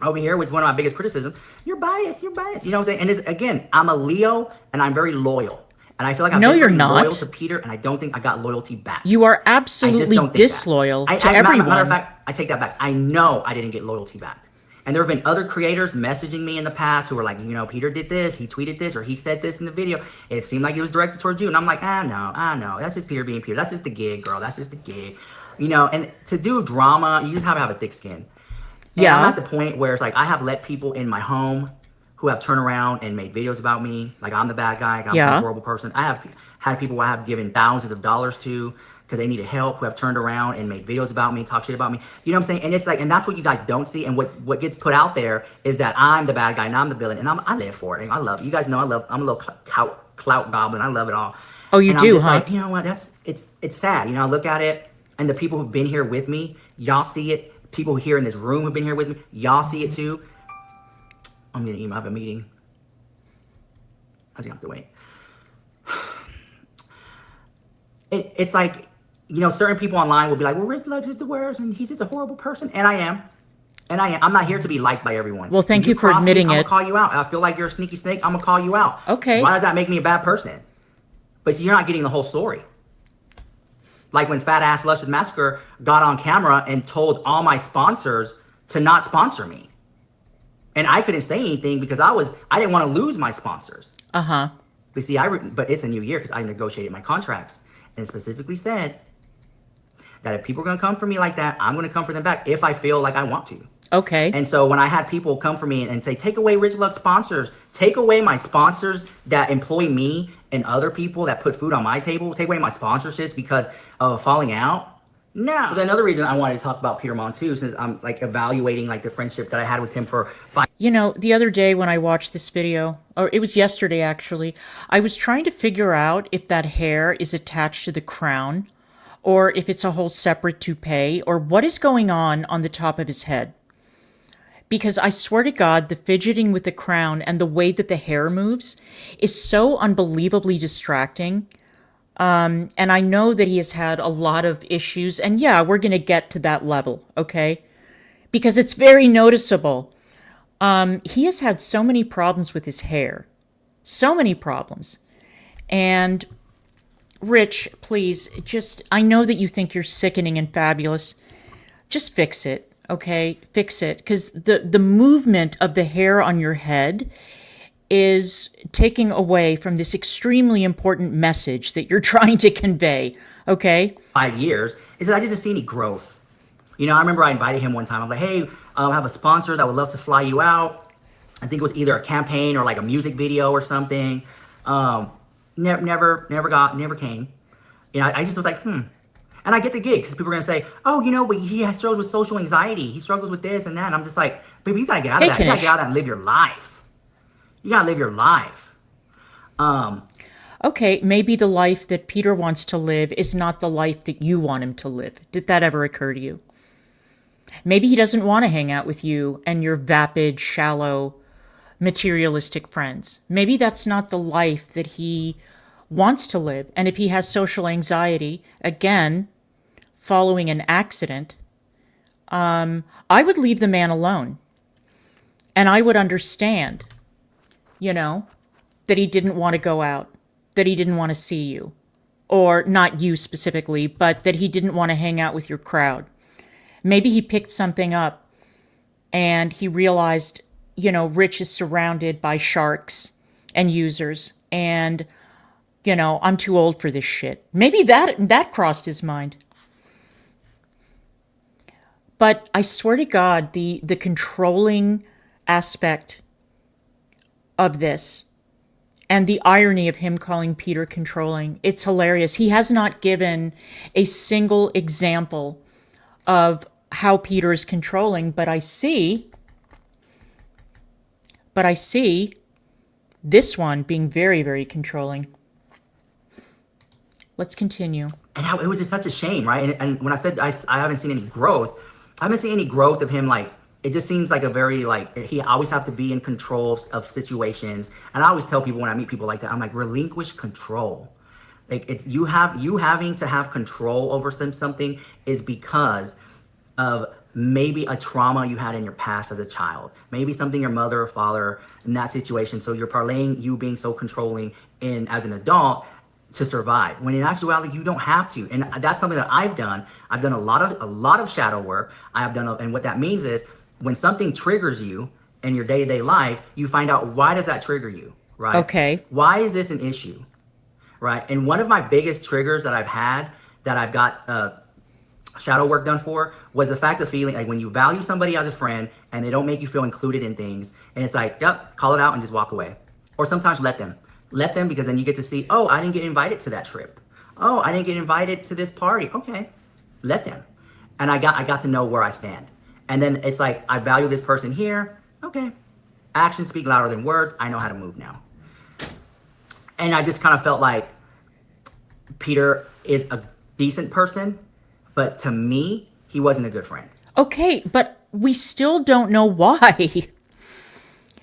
Over here, which is one of my biggest criticisms. You're biased. You know what I'm saying? And again, I'm a Leo and I'm very loyal. And I feel like I'm very loyal to Peter, and I don't think I got loyalty back. You are absolutely disloyal to everyone. Matter of fact, I take that back. I know I didn't get loyalty back. And there have been other creators messaging me in the past who were like, you know, Peter did this, he tweeted this, or he said this in the video. It seemed like it was directed towards you. And I'm like, I know. That's just Peter being Peter. That's just the gig, girl. That's just the gig. You know, and to do drama, you just have to have a thick skin. And I'm at the point where it's like, I have let people in my home who have turned around and made videos about me. Like, I'm the bad guy. I'm some horrible person. I have had people I have given thousands of dollars to because they needed help, who have turned around and made videos about me, talk shit about me. You know what I'm saying? And it's like, and that's what you guys don't see. And what gets put out there is that I'm the bad guy and I'm the villain. And I live for it. And I love it. You guys know I'm a little clout goblin. I love it all. Oh, you and do, I'm just huh? like, you know what? It's sad. You know, I look at it, and the people who've been here with me, y'all see it. People here in this room who've been here with me, y'all see it too. I'm gonna email. I have a meeting. I think I have to wait. It's like, you know, certain people online will be like, well, Rich Lux is the worst and he's just a horrible person. And I am. And I'm not here to be liked by everyone. Well, thank If you for cross me, admitting I'm it. gonna call you out. I feel like you're a sneaky snake. I'm gonna call you out. Okay. Why does that make me a bad person? But see, you're not getting the whole story. Like when Fat Ass Luscious Massacre got on camera and told all my sponsors to not sponsor me. And I couldn't say anything because I didn't want to lose my sponsors. Uh-huh. But see, but it's a new year because I negotiated my contracts. And it specifically said that if people are going to come for me like that, I'm going to come for them back if I feel like I want to. Okay. And so when I had people come for me and say, take away Rich Luck sponsors, take away my sponsors that employ me and other people that put food on my table, take away my sponsorships because of falling out. No. So another reason I wanted to talk about Peter Monn too, since I'm like evaluating like the friendship that I had with him for 5 You know, the other day when I watched this video, or it was yesterday actually, I was trying to figure out if that hair is attached to the crown or if it's a whole separate toupee or what is going on the top of his head. Because I swear to God, the fidgeting with the crown and the way that the hair moves is so unbelievably distracting. And I know that he has had a lot of issues. And yeah, we're going to get to that level, okay? Because it's very noticeable. He has had so many problems with his hair. So many problems. And Rich, please, I know that you think you're sickening and fabulous. Just fix it. Okay, fix it, because the movement of the hair on your head is taking away from this extremely important message that you're trying to convey, okay? 5 years, is that I didn't see any growth. You know, I remember I invited him one time. I'm like, hey, I have a sponsor that would love to fly you out. I think it was either a campaign or like a music video or something. Never came. You know, I just was like, And I get the gig because people are going to say, oh, you know, but he struggles with social anxiety. He struggles with this and that. And I'm just like, baby, you got to get out of that. You got to get out of that and live your life. You got to live your life. Okay, maybe the life that Peter wants to live is not the life that you want him to live. Did that ever occur to you? Maybe he doesn't want to hang out with you and your vapid, shallow, materialistic friends. Maybe that's not the life that he wants to live. And if he has social anxiety, again, following an accident, I would leave the man alone. And I would understand, you know, that he didn't want to go out, that he didn't want to see you, or not you specifically, but that he didn't want to hang out with your crowd. Maybe he picked something up and he realized, you know, Rich is surrounded by sharks and users and, you know, I'm too old for this shit. Maybe that crossed his mind. But I swear to God, the controlling aspect of this and the irony of him calling Peter controlling, it's hilarious. He has not given a single example of how Peter is controlling, but I see this one being very, very controlling. Let's continue. And how it was just such a shame, right? And when I said I haven't seen any growth, I haven't seen any growth of him. Like, it just seems like a very, like, he always have to be in control of situations. And I always tell people when I meet people like that, I'm like, relinquish control. Like, it's you having to have control over something is because of maybe a trauma you had in your past as a child, maybe something your mother or father in that situation. So you're parlaying you being so controlling in as an adult to survive, when in actuality you don't have to. And that's something that I've done. I've done a lot of shadow work. And what that means is when something triggers you in your day-to-day life, you find out, why does that trigger you, right? Okay. Why is this an issue, right? And one of my biggest triggers that I've had, that I've got shadow work done for, was the fact of feeling like when you value somebody as a friend and they don't make you feel included in things, and it's like, yep, call it out and just walk away. Or sometimes let them, because then you get to see, oh, I didn't get invited to that trip. Oh, I didn't get invited to this party. Okay, let them. And I got to know where I stand. And then it's like, I value this person here. Okay, actions speak louder than words. I know how to move now. And I just kind of felt like Peter is a decent person, but to me, he wasn't a good friend. Okay, but we still don't know why.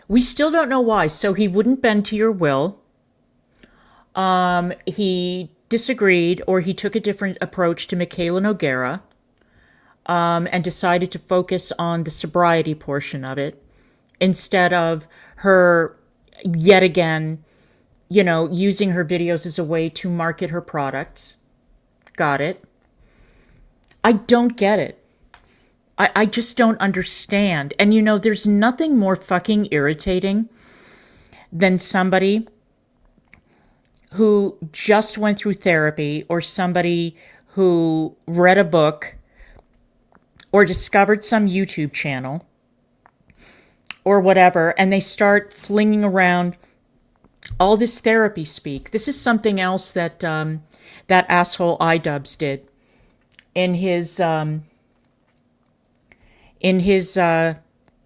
We still don't know why. So he wouldn't bend to your will. He disagreed, or he took a different approach to Michaela Noguera. and decided to focus on the sobriety portion of it instead of her, yet again, using her videos as a way to market her products. Got it. I don't get it. I just don't understand. And there's nothing more fucking irritating than somebody who just went through therapy, or somebody who read a book or discovered some YouTube channel or whatever, and they start flinging around all this therapy speak. This is something else that that asshole iDubbbz did in his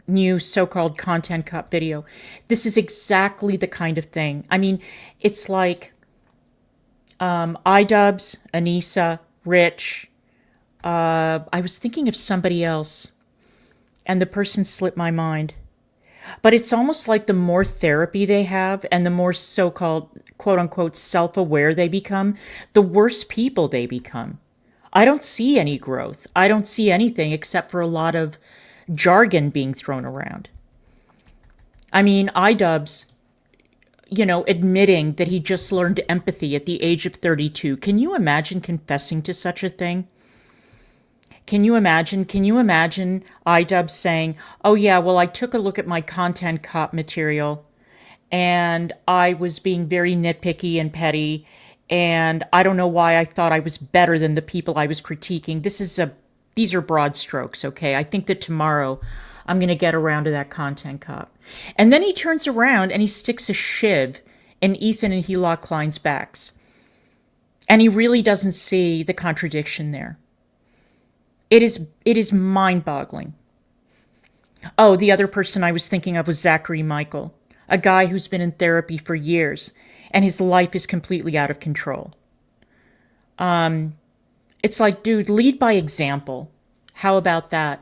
new so-called content cut video. This is exactly the kind of thing. I mean, it's like iDubbbz, Anissa, Rich. I was thinking of somebody else, and the person slipped my mind. But it's almost like the more therapy they have and the more so-called, quote-unquote, self-aware they become, the worse people they become. I don't see any growth. I don't see anything except for a lot of jargon being thrown around. I mean, iDubbbz, admitting that he just learned empathy at the age of 32. Can you imagine confessing to such a thing? Can you imagine iDubbbz saying, oh yeah, well, I took a look at my content cop material and I was being very nitpicky and petty, and I don't know why I thought I was better than the people I was critiquing. These are broad strokes, okay? I think that tomorrow I'm going to get around to that content cop. And then he turns around and he sticks a shiv in Ethan and Hela Klein's backs. And he really doesn't see the contradiction there. It is mind-boggling. Oh, the other person I was thinking of was Zachary Michael, a guy who's been in therapy for years, and his life is completely out of control. It's like, dude, lead by example. How about that?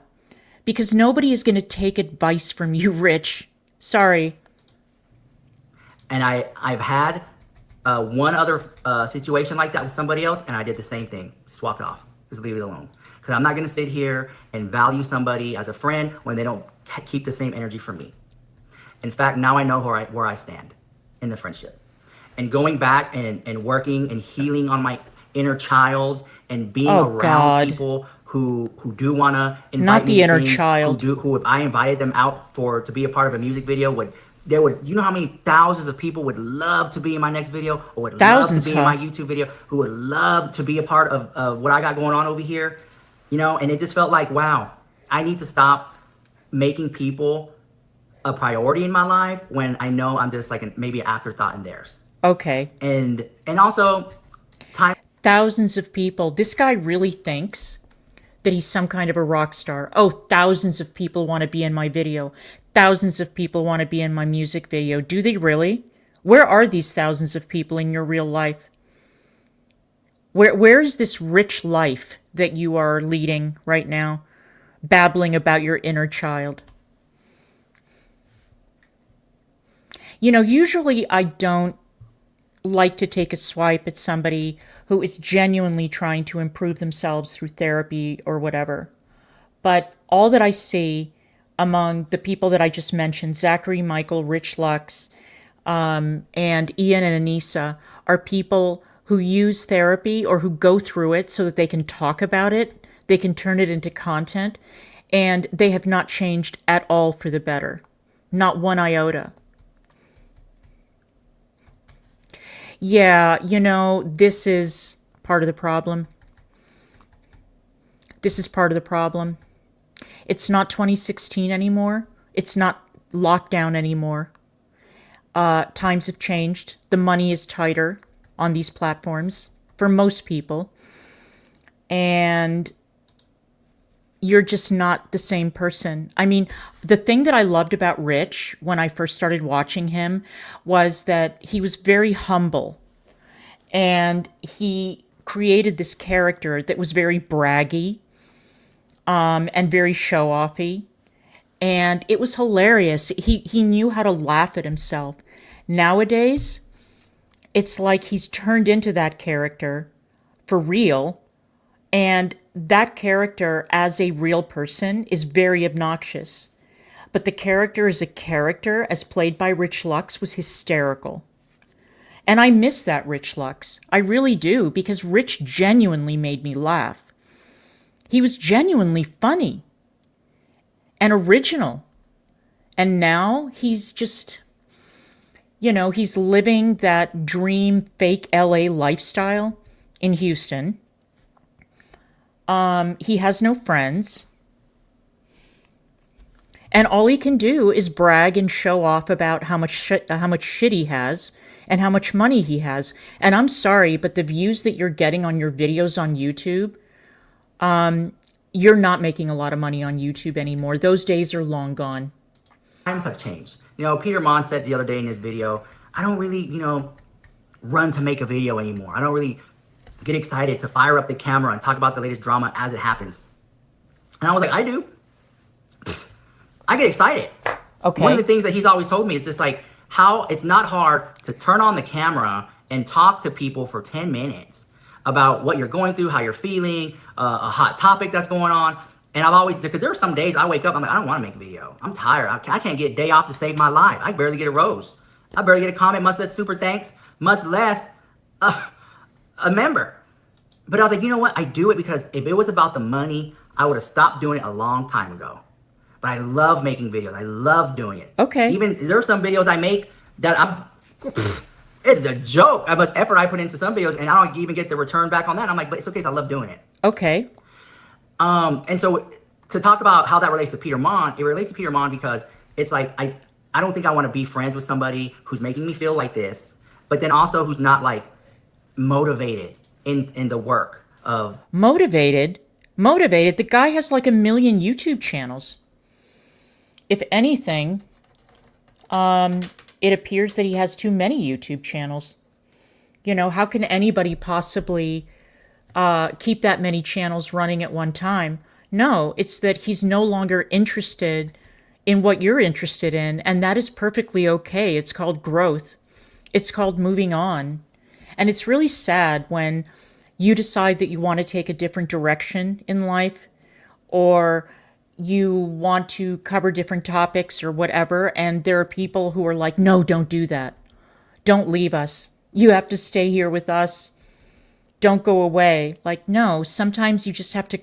Because nobody is going to take advice from you, Rich. Sorry. And I've had one other situation like that with somebody else, and I did the same thing. Just walk off. Just leave it alone. Because I'm not going to sit here and value somebody as a friend when they don't keep the same energy from me. In fact, now I know where I stand in the friendship. And going back and working and healing on my inner child and being around people who do want to invite not the me inner things, child, who if I invited them out to be a part of a music video, you know how many thousands of people would love to be in my next video, or would love to be in my YouTube video, who would love to be a part of what I got going on over here, and it just felt like, wow, I need to stop making people a priority in my life when I know I'm just like maybe an afterthought in theirs. Okay. And also time. Thousands of people. This guy really thinks that he's some kind of a rock star. Oh, thousands of people want to be in my video. Thousands of people want to be in my music video. Do they really? Where are these thousands of people in your real life? Where is this rich life that you are leading right now, babbling about your inner child? Usually I don't like to take a swipe at somebody who is genuinely trying to improve themselves through therapy or whatever. But all that I see among the people that I just mentioned, Zachary Michael, Rich Lux, and Ian and Anissa, are people who use therapy or who go through it so that they can talk about it, they can turn it into content, and they have not changed at all for the better. Not one iota. Yeah, this is part of the problem. This is part of the problem. It's not 2016 anymore. It's not lockdown anymore. Times have changed. The money is tighter on these platforms for most people. And you're just not the same person. I mean, the thing that I loved about Rich when I first started watching him was that he was very humble. And he created this character that was very braggy and very show-offy. And it was hilarious. He knew how to laugh at himself. Nowadays, it's like he's turned into that character for real. And that character as a real person is very obnoxious. But the character as a character, as played by Rich Lux, was hysterical. And I miss that Rich Lux. I really do, because Rich genuinely made me laugh. He was genuinely funny and original. And now he's just, he's living that dream fake LA lifestyle in Houston. He has no friends. And all he can do is brag and show off about how much shit he has and how much money he has. And I'm sorry, but the views that you're getting on your videos on YouTube, you're not making a lot of money on YouTube anymore. Those days are long gone. Times have changed. Peter Monn said the other day in his video, I don't really, run to make a video anymore. I don't really get excited to fire up the camera and talk about the latest drama as it happens. And I was like, I do. I get excited. Okay. One of the things that he's always told me is just like how it's not hard to turn on the camera and talk to people for 10 minutes about what you're going through, how you're feeling, a hot topic that's going on. And I've always, because there are some days I wake up, I'm like, I don't want to make a video. I'm tired. I can't get a day off to save my life. I barely get a rose. I barely get a comment, much less super thanks, much less a member. But I was like, you know what? I do it because if it was about the money, I would have stopped doing it a long time ago. But I love making videos. I love doing it. Okay. Even there are some videos I make that it's a joke. How much effort I put into some videos, and I don't even get the return back on that. I'm like, but it's okay. I love doing it. Okay. And so to talk about how that relates to Peter Monn, it relates to Peter Monn because it's like I don't think I want to be friends with somebody who's making me feel like this, but then also who's not like motivated in the work of Motivated. The guy has like 1 million YouTube channels. If anything, it appears that he has too many YouTube channels. How can anybody possibly keep that many channels running at one time? No, it's that he's no longer interested in what you're interested in, and that is perfectly okay. It's called growth. It's called moving on. And it's really sad when you decide that you want to take a different direction in life, or you want to cover different topics or whatever, and there are people who are like, no, don't do that. Don't leave us. You have to stay here with us. Don't go away. Like, no, sometimes you just have to,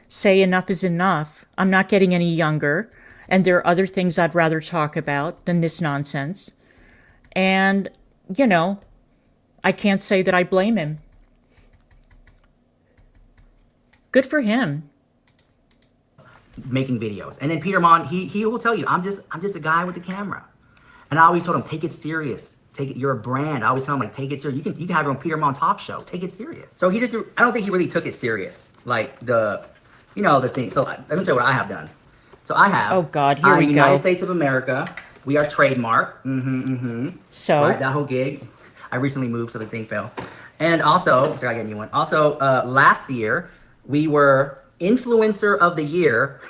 say enough is enough. I'm not getting any younger, and there are other things I'd rather talk about than this nonsense. And, I can't say that I blame him. Good for him. Making videos. And then Peter Monn, he will tell you, I'm just a guy with the camera. And I always told him, take it serious. You're a brand. I always tell him, like, take it serious. You can have your own Peter Monn talk show. Take it serious. So I don't think he really took it serious. Like the thing. So let me tell you what I have done. So I have. Oh God, here we go. United States of America. We are trademarked. So right, that whole gig. I recently moved, so the thing fell. And also, I got a new one. Also, last year we were Influencer of the Year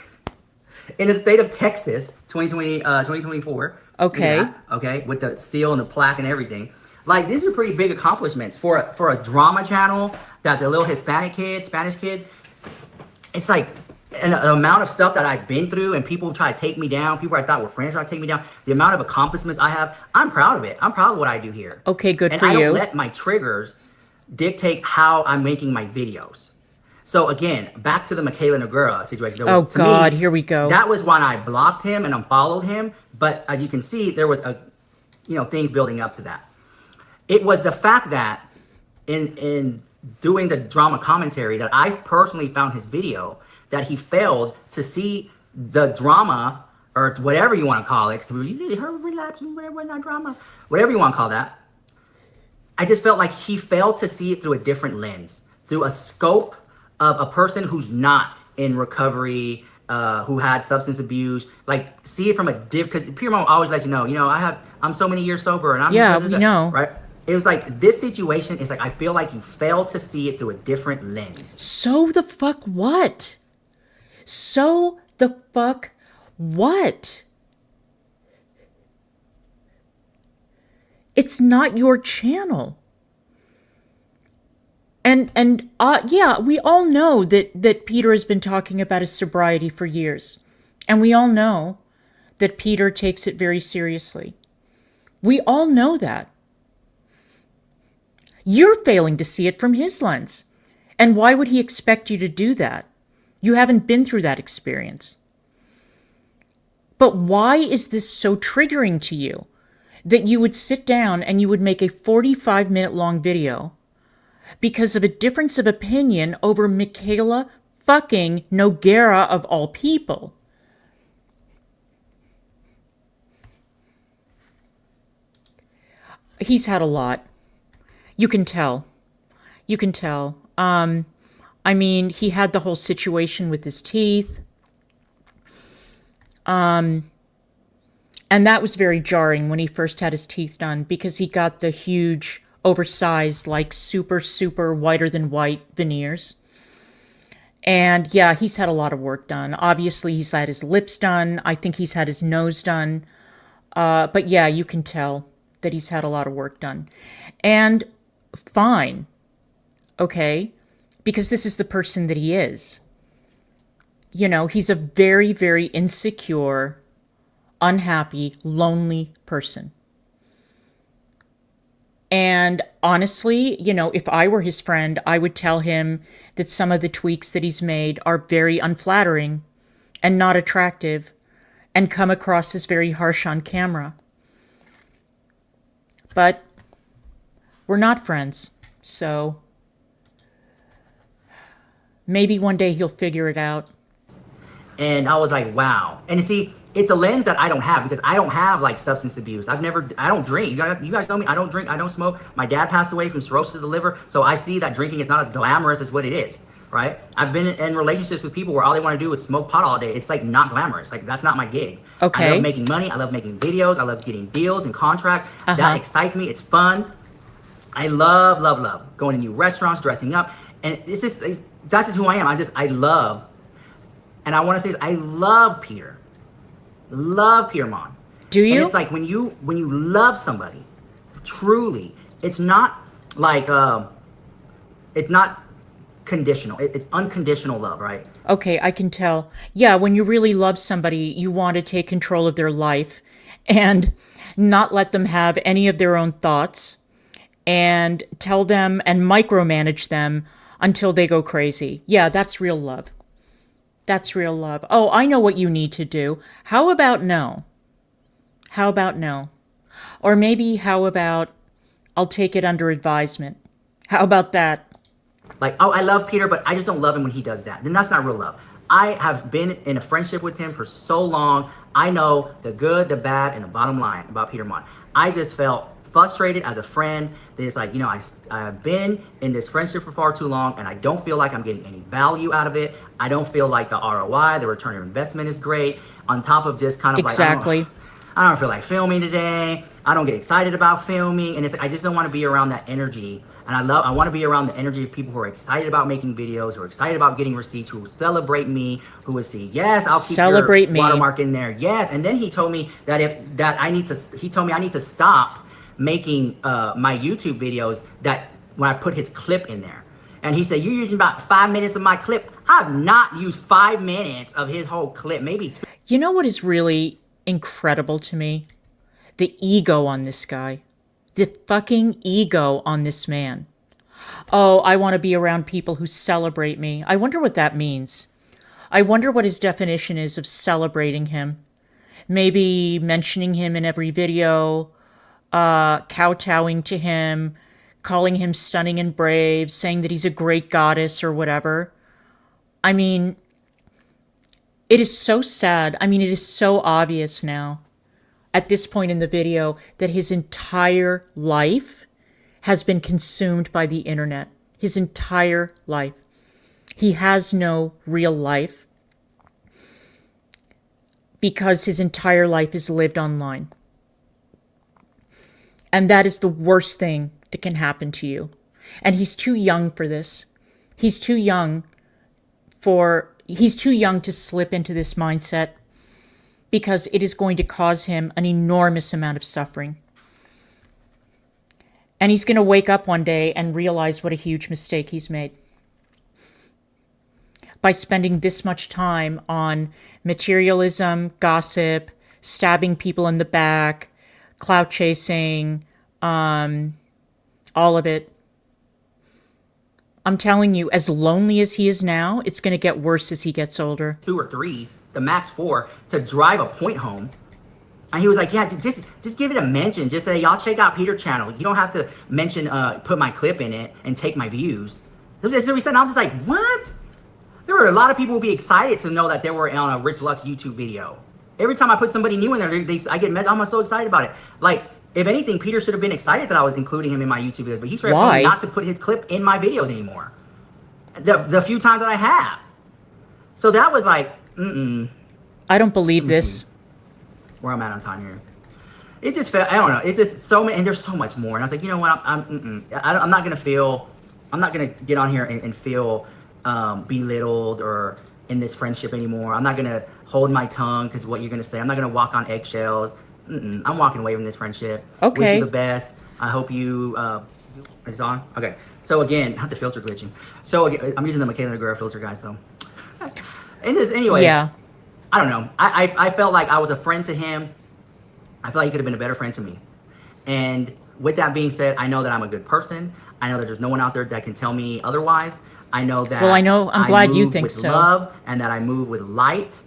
in the state of Texas, 2024. Okay. Okay, with the seal and the plaque and everything. Like, these are pretty big accomplishments for a drama channel that's a little Spanish kid. It's like an amount of stuff that I've been through, and people try to take me down. People I thought were friends try to take me down. The amount of accomplishments I have, I'm proud of it. I'm proud of what I do here. Okay, good for you. And I don't let my triggers dictate how I'm making my videos. So again, back to the Michaela Negura situation. Oh God, here we go. That was when I blocked him and unfollowed him. But as you can see, there was things building up to that. It was the fact that in doing the drama commentary that I personally found his video that he failed to see the drama, or whatever you want to call it, her relapse, not drama, whatever you want to call that. I just felt like he failed to see it through a different lens, through a scope of a person who's not in recovery, who had substance abuse. Like, see it from a because Peter Monn always lets you know, I'm so many years sober, and I'm we know, right? It was like, this situation is like, I feel like you failed to see it through a different lens. So the fuck what? So the fuck what? It's not your channel. Yeah, we all know that Peter has been talking about his sobriety for years. And we all know that Peter takes it very seriously. We all know that. You're failing to see it from his lens. And why would he expect you to do that? You haven't been through that experience. But why is this so triggering to you that you would sit down and you would make a 45-minute long video because of a difference of opinion over Michaela fucking Noguera of all people? He's had a lot. You can tell. You can tell. I mean, he had the whole situation with his teeth. And that was very jarring when he first had his teeth done because he got the huge, oversized, like super, super whiter than white veneers. And yeah, he's had a lot of work done. Obviously, he's had his lips done. I think he's had his nose done. But yeah, you can tell that he's had a lot of work done. And fine. Okay? Because this is the person that he is. You know, he's a very, very insecure, unhappy, lonely person. And honestly, you know, if I were his friend, I would tell him that some of the tweaks that he's made are very unflattering and not attractive and come across as very harsh on camera. But we're not friends, so maybe one day he'll figure it out. And I was like, wow. And you see, it's a lens that I don't have because I don't have like substance abuse. I don't drink. You guys know me. I don't drink. I don't smoke. My dad passed away from cirrhosis of the liver. So I see that drinking is not as glamorous as what it is, right? I've been in relationships with people where all they want to do is smoke pot all day. It's like not glamorous. Like that's not my gig. Okay. I love making money. I love making videos. I love getting deals and contracts. That excites me. It's fun. I love, love, love going to new restaurants, dressing up. And that's just who I am. I love. And I want to say this, I love Peter. Love Peter Monn. Do you? And it's like when you love somebody, truly, it's not like it's not conditional. It's unconditional love, right? Okay, I can tell. Yeah, when you really love somebody, you want to take control of their life and not let them have any of their own thoughts and tell them and micromanage them until they go crazy. Yeah, that's real love. That's real love. Oh, I know what you need to do. How about no? How about no? Or maybe how about I'll take it under advisement? How about that? Like, oh, I love Peter, but I just don't love him when he does that. Then that's not real love. I have been in a friendship with him for so long. I know the good, the bad, and the bottom line about Peter Monn. I just felt frustrated as a friend that it's like, you know, I've been in this friendship for far too long and I don't feel like I'm getting any value out of it. I don't feel like the ROI, the return of investment is great. On top of just kind of exactly. Like, I don't feel like filming today. I don't get excited about filming. And it's like, I just don't want to be around that energy. And I want to be around the energy of people who are excited about making videos, who are excited about getting receipts, who will celebrate me, who will say, yes, I'll keep celebrate your me. Watermark in there. Yes. And then he told me I need to stop making my YouTube videos that when I put his clip in there. And he said, you're using about 5 minutes of my clip. I've not used 5 minutes of his whole clip, maybe 2. You know what is really incredible to me? The ego on this guy. The fucking ego on this man. Oh, I want to be around people who celebrate me. I wonder what that means. I wonder what his definition is of celebrating him. Maybe mentioning him in every video, kowtowing to him, calling him stunning and brave, saying that he's a great goddess or whatever. I mean, it is so sad. I mean, it is so obvious now at this point in the video that his entire life has been consumed by the internet. His entire life. He has no real life because his entire life is lived online. And that is the worst thing that can happen to you. And he's too young for this. He's too young to slip into this mindset because it is going to cause him an enormous amount of suffering. And he's going to wake up one day and realize what a huge mistake he's made by spending this much time on materialism, gossip, stabbing people in the back, clout chasing, all of it. I'm telling you, as lonely as he is now, it's going to get worse as he gets older. 2 or 3, the max 4, to drive a point home. And he was like, yeah, just give it a mention. Just say, y'all check out Peter's channel. You don't have to mention, put my clip in it and take my views. That's what he said. And I was just like, what? There were a lot of people who would be excited to know that they were on a Rich Lux YouTube video. Every time I put somebody new in there, I get messaged. I'm so excited about it. Like, if anything, Peter should have been excited that I was including him in my YouTube videos. But he started telling me not to put his clip in my videos anymore. The few times that I have. So that was like, I don't believe this. Where I'm at on time here. It just felt, I don't know. It's just so many, and there's so much more. And I was like, you know what? I'm not going to get on here and feel belittled or in this friendship anymore. I'm not going to hold my tongue because what you're going to say. I'm not going to walk on eggshells. I'm walking away from this friendship. Okay. Wish you the best. I hope you, it's on? Okay. So again, not the filter glitching. So again, I'm using the Michaela Negura filter, guys. So, and just, anyways. Yeah. I don't know. I felt like I was a friend to him. I felt like he could have been a better friend to me. And with that being said, I know that I'm a good person. I know that there's no one out there that can tell me otherwise. I know that I'm glad you think with so. Love, and that I move with light.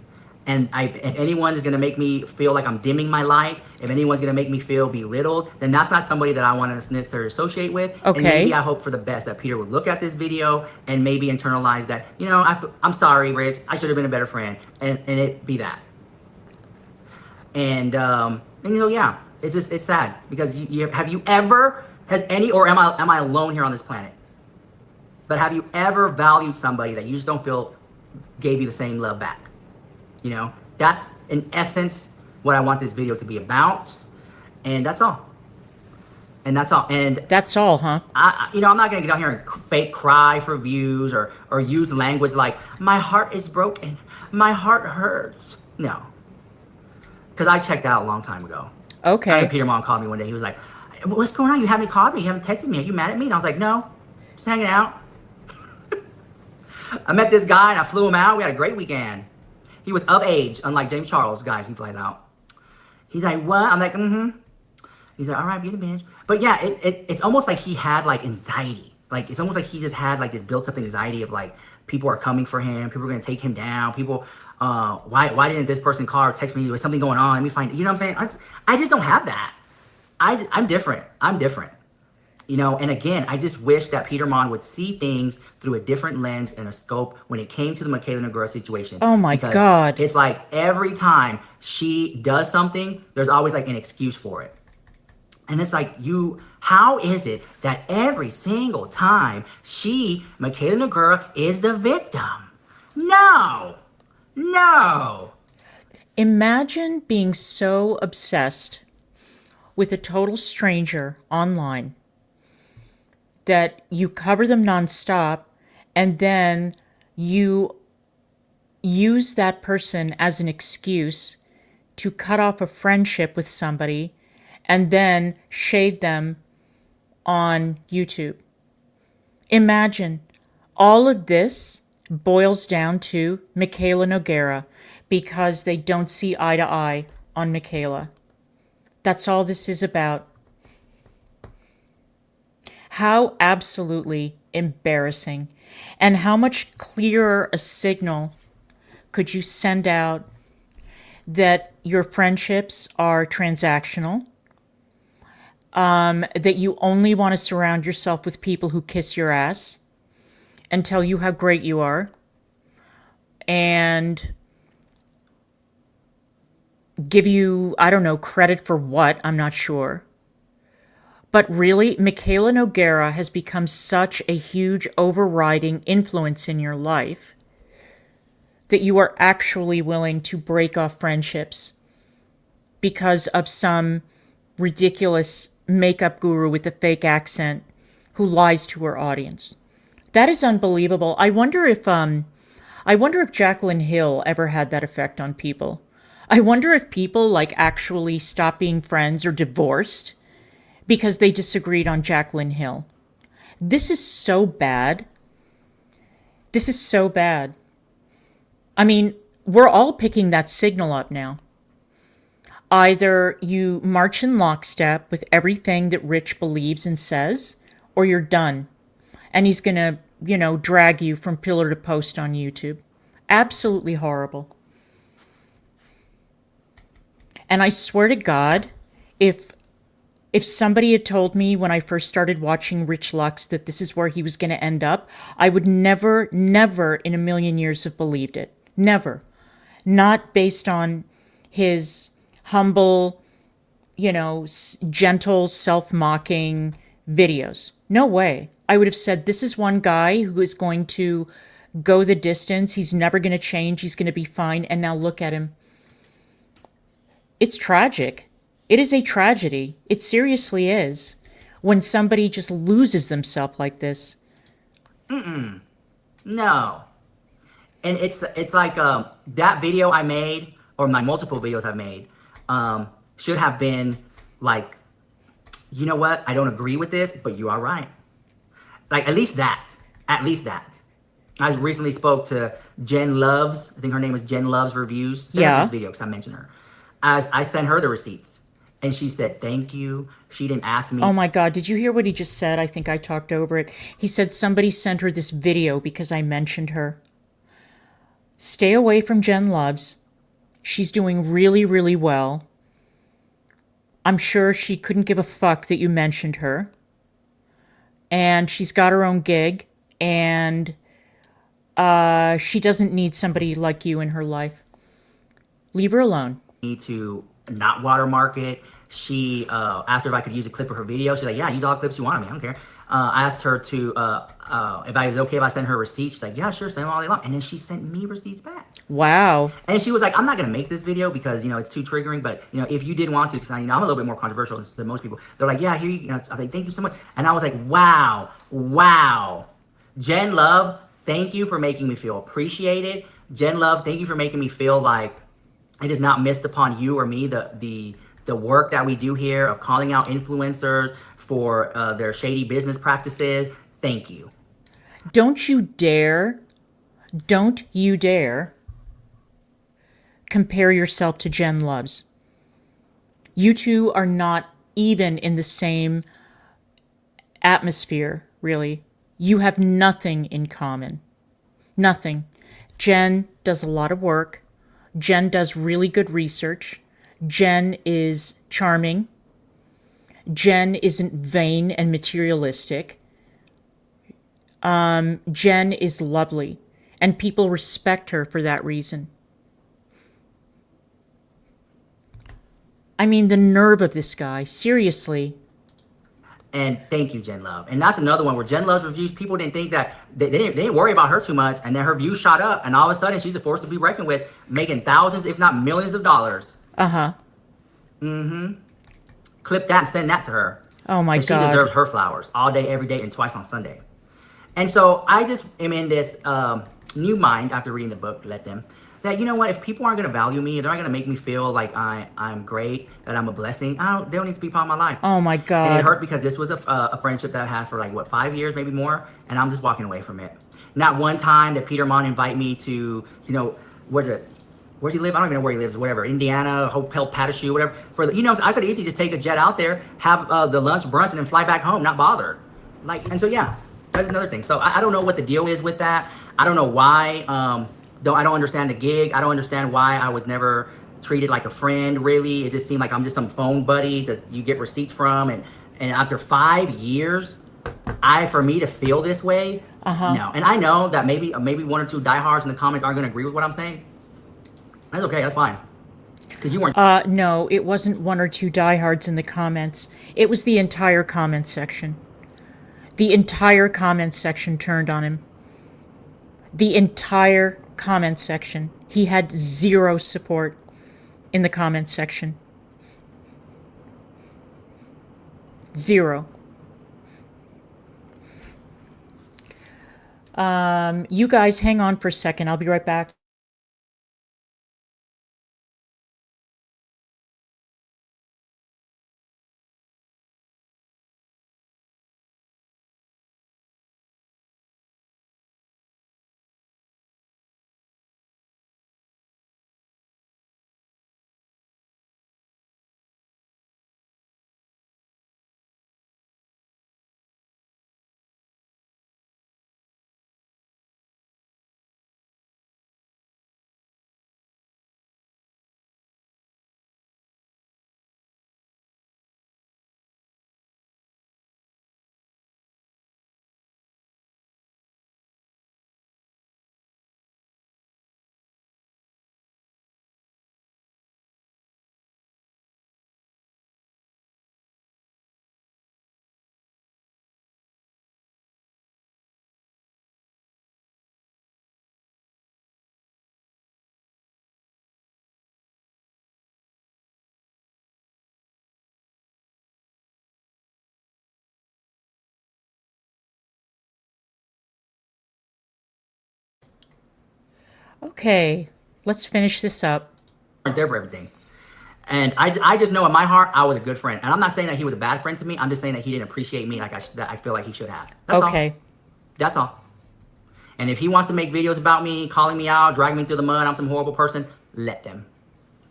And if anyone is going to make me feel like I'm dimming my light, if anyone's going to make me feel belittled, then that's not somebody that I want to necessarily associate with. Okay. And maybe I hope for the best that Peter would look at this video and maybe internalize that, you know, I'm sorry, Rich. I should have been a better friend. And it be that. And you know, yeah, it's sad because or am I alone here on this planet? But have you ever valued somebody that you just don't feel gave you the same love back? You know, that's in essence what I want this video to be about. And that's all. And that's all. And that's all, huh? I'm not going to get out here and fake cry for views or use language like, my heart is broken. My heart hurts. No. Because I checked out a long time ago. Okay. Peter Monn called me one day. He was like, what's going on? You haven't called me. You haven't texted me. Are you mad at me? And I was like, no, just hanging out. I met this guy and I flew him out. We had a great weekend. He was of age, unlike James Charles, guys. He flies out. He's like, what? I'm like, He's like, all right, be the bitch. But yeah, it's almost like he had like anxiety. Like, it's almost like he just had like this built up anxiety of like, people are coming for him. People are going to take him down. People, why didn't this person call or text me? Was something going on? Let me find, you know what I'm saying? I just don't have that. I'm different. I'm different. You know, and again, I just wish that Peter Monn would see things through a different lens and a scope when it came to the Michaela Negura situation. Oh my God. It's like every time she does something, there's always like an excuse for it. And it's like, how is it that every single time Michaela Negura is the victim? No. Imagine being so obsessed with a total stranger online that you cover them nonstop, and then you use that person as an excuse to cut off a friendship with somebody and then shade them on YouTube. Imagine all of this boils down to Michaela Negura because they don't see eye to eye on Michaela. That's all this is about. How absolutely embarrassing. And how much clearer a signal could you send out that your friendships are transactional, that you only want to surround yourself with people who kiss your ass and tell you how great you are, and give you, I don't know, credit for what, I'm not sure. But really, Michaela Negura has become such a huge overriding influence in your life that you are actually willing to break off friendships because of some ridiculous makeup guru with a fake accent who lies to her audience. That is unbelievable. I wonder if Jaclyn Hill ever had that effect on people. I wonder if people like actually stop being friends or divorced because they disagreed on Jaclyn Hill. This is so bad. This is so bad. I mean, we're all picking that signal up now. Either you march in lockstep with everything that Rich believes and says, or you're done. And he's going to, drag you from pillar to post on YouTube. Absolutely horrible. And I swear to God, if somebody had told me when I first started watching Rich Lux that this is where he was going to end up, I would never in a million years have believed it. Never. Not based on his humble, gentle, self-mocking videos. No way. I would have said, this is one guy who is going to go the distance. He's never going to change. He's going to be fine. And now look at him. It's tragic. It is a tragedy. It seriously is. When somebody just loses themselves like this. No. And it's like that video I made, or my multiple videos I've made, should have been like, you know what? I don't agree with this, but you are right. Like, at least that. At least that. I recently spoke to Jen Loves. I think her name is Jen Loves Reviews. Send her this video because I mentioned her. I sent her the receipts. And she said, thank you. She didn't ask me. Oh my God. Did you hear what he just said? I think I talked over it. He said somebody sent her this video because I mentioned her. Stay away from Jen Loves. She's doing really, really well. I'm sure she couldn't give a fuck that you mentioned her. And she's got her own gig. And she doesn't need somebody like you in her life. Leave her alone. To not watermark it. She asked her if I could use a clip of her video. She's like, yeah, use all the clips you want of me. I don't care. I asked her to if I was okay if I sent her receipts. She's like, yeah, sure, send them all day long. And then she sent me receipts back. Wow. And she was like, I'm not going to make this video because, it's too triggering. But, if you did want to, because I'm a little bit more controversial than most people. They're like, yeah, here you go. I was like, thank you so much. And I was like, wow. Jen Love, thank you for making me feel appreciated. Jen Love, thank you for making me feel like it is not missed upon you or me, the work that we do here of calling out influencers for their shady business practices. Thank you. Don't you dare compare yourself to Jen Loves. You two are not even in the same atmosphere, really. You have nothing in common. Nothing. Jen does a lot of work. Jen does really good research. Jen is charming. Jen isn't vain and materialistic. Jen is lovely. And people respect her for that reason. I mean, the nerve of this guy. Seriously. And thank you, Jen Love. And that's another one where Jen Love's reviews, people didn't think that, they didn't worry about her too much. And then her views shot up. And all of a sudden, she's a force to be reckoned with, making thousands, if not millions of dollars. Uh-huh. Clip that and send that to her. Oh, my God. She deserves her flowers all day, every day, and twice on Sunday. And so I just am in this new mind after reading the book, let them, that, you know what, if people aren't going to value me, they're not going to make me feel like I'm great, that I'm a blessing, they don't need to be part of my life. Oh, my God. And it hurt because this was a friendship that I had for 5 years, maybe more, and I'm just walking away from it. Not one time did Peter Monn invite me to, where's he live? I don't even know where he lives, whatever, Indiana, Hotel Patachou, whatever. I could easily just take a jet out there, have the lunch, brunch, and then fly back home, not bothered. And so, yeah, that's another thing. So I don't know what the deal is with that. I don't know why. I don't understand the gig. I don't understand why I was never treated like a friend, really. It just seemed like I'm just some phone buddy that you get receipts from. And after 5 years, for me to feel this way, no. And I know that maybe one or two diehards in the comments aren't going to agree with what I'm saying. That's okay. That's fine. Because you weren't. No, it wasn't one or two diehards in the comments. It was the entire comment section. The entire comment section turned on him. The entire comment section. He had zero support in the comment section. Zero. You guys hang on for a second. I'll be right back. Okay, let's finish this up. There for everything. And I just know in my heart, I was a good friend. And I'm not saying that he was a bad friend to me. I'm just saying that he didn't appreciate me like that I feel like he should have. That's Okay. all. That's all. And if he wants to make videos about me, calling me out, dragging me through the mud, I'm some horrible person, let them.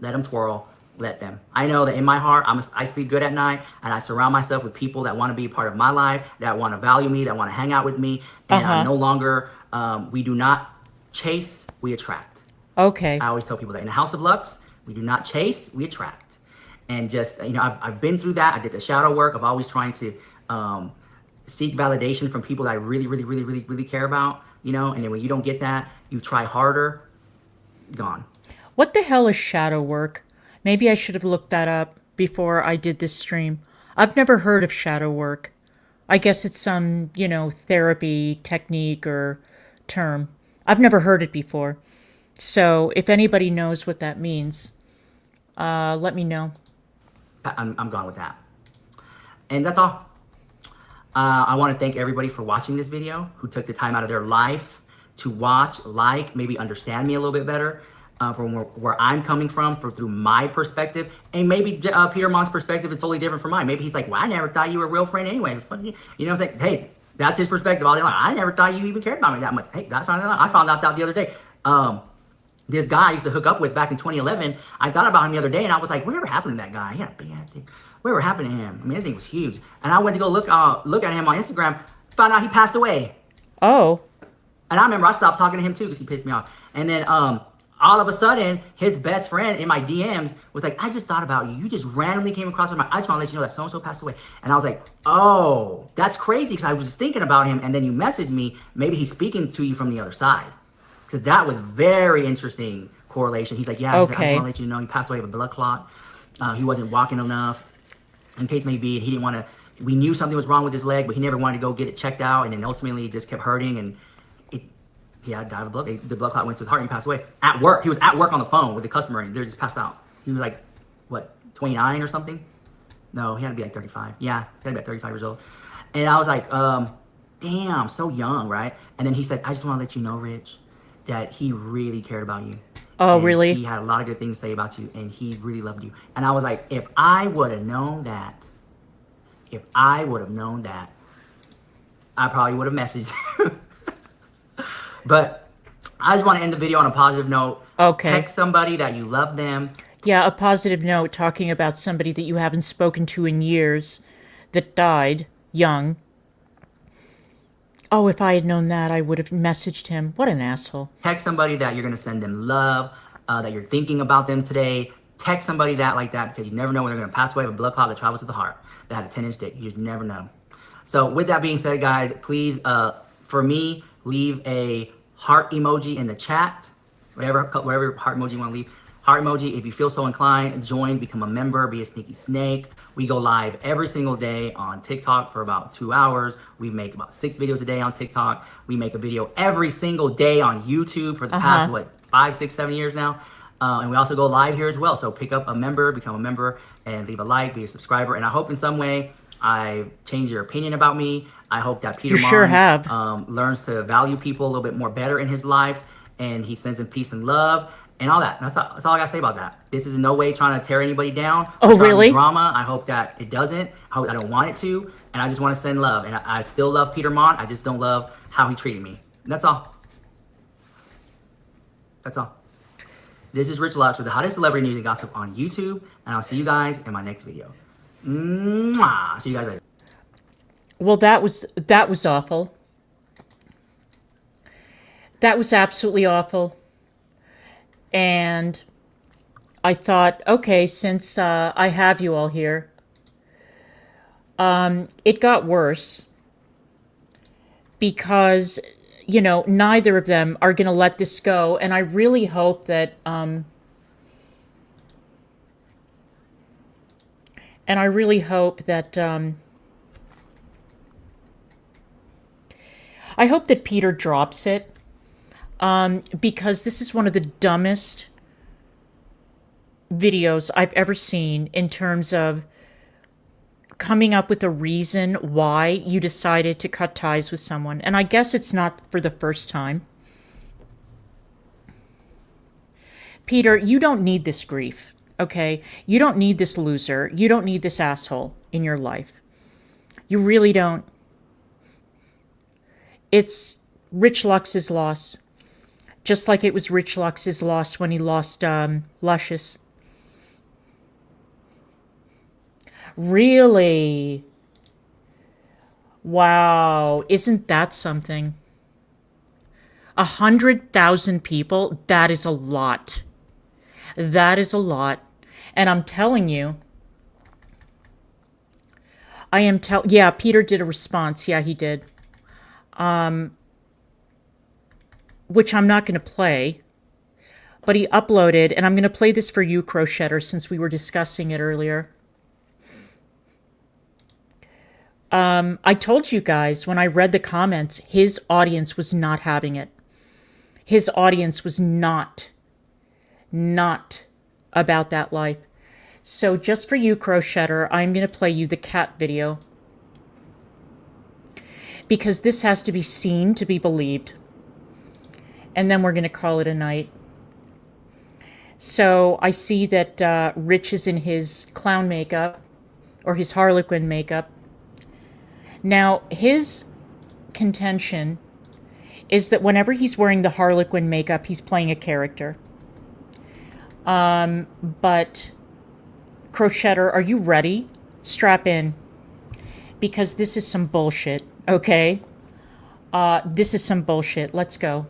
Let them twirl. Let them. I know that in my heart, I sleep good at night, and I surround myself with people that want to be a part of my life, that want to value me, that want to hang out with me. And I no longer, we do not chase, we attract. Okay. I always tell people that in the House of Lux, we do not chase, we attract. And just, you know, I've been through that. I did the shadow work of always trying to seek validation from people that I really care about, you know, and then when you don't get that, you try harder, gone. What the hell is shadow work? Maybe I should have looked that up before I did this stream. I've never heard of shadow work. I guess it's some, you know, therapy technique or term. I've never heard it before. So if anybody knows what that means, let me know. I'm gone with that. And that's all. I want to thank everybody for watching this video, who took the time out of their life to watch, like, maybe understand me a little bit better. From where I'm coming from, through my perspective, and maybe Peter Monn's perspective is totally different from mine. Maybe he's like, well, I never thought you were a real friend anyway. You know, it's like, hey, that's his perspective all day long. I never thought you even cared about me that much. Hey, that's not. I found out that the other day. This guy I used to hook up with back in 2011. I thought about him the other day, and I was like, whatever happened to that guy? He had a big ass thing. Whatever happened to him? I mean, that thing was huge. And I went to go look at him on Instagram. Found out he passed away. Oh. And I remember I stopped talking to him too because he pissed me off. And then all of a sudden, his best friend in my DMs was like, I just thought about you. You just randomly came across my, I just want to let you know that so-and-so passed away. And I was like, oh, that's crazy, because I was just thinking about him, and then you messaged me, maybe he's speaking to you from the other side. Because that was very interesting correlation. He's like, yeah, okay. I just want to let you know he passed away of a blood clot. He wasn't walking enough, in case may be, and he didn't want to, we knew something was wrong with his leg, but he never wanted to go get it checked out, and then ultimately it just kept hurting, and he had died of blood. The blood clot went to his heart and he passed away. At work. He was at work on the phone with the customer and they just passed out. He was like, what, 29 or something? No, he had to be like 35. Yeah, he had to be like 35 years old. And I was like, damn, so young, right? And then he said, I just want to let you know, Rich, that he really cared about you. Oh, and really? He had a lot of good things to say about you, and he really loved you. And I was like, if I would have known that, I probably would have messaged him. But I just want to end the video on a positive note. Okay. Text somebody that you love them. Yeah, a positive note talking about somebody that you haven't spoken to in years that died young. Oh, if I had known that, I would have messaged him. What an asshole. Text somebody that you're going to send them love, that you're thinking about them today. Text somebody that like that, because you never know when they're going to pass away of a blood clot that travels to the heart that had a 10-inch dick. You just never know. So with that being said, guys, please, for me, leave a heart emoji in the chat. Whatever heart emoji you want to leave. Heart emoji. If you feel so inclined, join, become a member, be a sneaky snake. We go live every single day on TikTok for about 2 hours. We make about 6 videos a day on TikTok. We make a video every single day on YouTube for the past, 5, 6, 7 years now. And we also go live here as well. So pick up a member, become a member, and leave a like, be a subscriber. And I hope in some way I change your opinion about me. I hope that Peter Monn sure have. Learns to value people a little bit more better in his life, and he sends them peace and love and all that. That's all I gotta say about that. This is in no way trying to tear anybody down. Oh, really? Drama. I hope that it doesn't. I don't want it to, and I just want to send love. And I still love Peter Monn. I just don't love how he treated me. And that's all. That's all. This is Rich Lux with the hottest celebrity news and gossip on YouTube, and I'll see you guys in my next video. Mwah. See you guys later. Well, that was awful. That was absolutely awful. And I thought, okay, since I have you all here, it got worse because, you know, neither of them are going to let this go. And I really hope that, I hope that Peter drops it, because this is one of the dumbest videos I've ever seen in terms of coming up with a reason why you decided to cut ties with someone. And I guess it's not for the first time. Peter, you don't need this grief, okay? You don't need this loser. You don't need this asshole in your life. You really don't. It's Rich Lux's loss. Just like it was Rich Lux's loss when he lost Luscious. Really? Wow. Isn't that something? 100,000 people? That is a lot. That is a lot. And I'm telling you, yeah, Peter did a response. Yeah, he did. Which I'm not going to play. But he uploaded, and I'm going to play this for you, Crochetter, since we were discussing it earlier. I told you guys when I read the comments, his audience was not having it. His audience was not about that life. So just for you, Crochetter, I'm going to play you the cat video. Because this has to be seen to be believed. And then we're going to call it a night. So I see that Rich is in his clown makeup, or his Harlequin makeup. Now, his contention is that whenever he's wearing the Harlequin makeup, he's playing a character. But, Crochetter, are you ready? Strap in. Because this is some bullshit, okay? This is some bullshit. Let's go.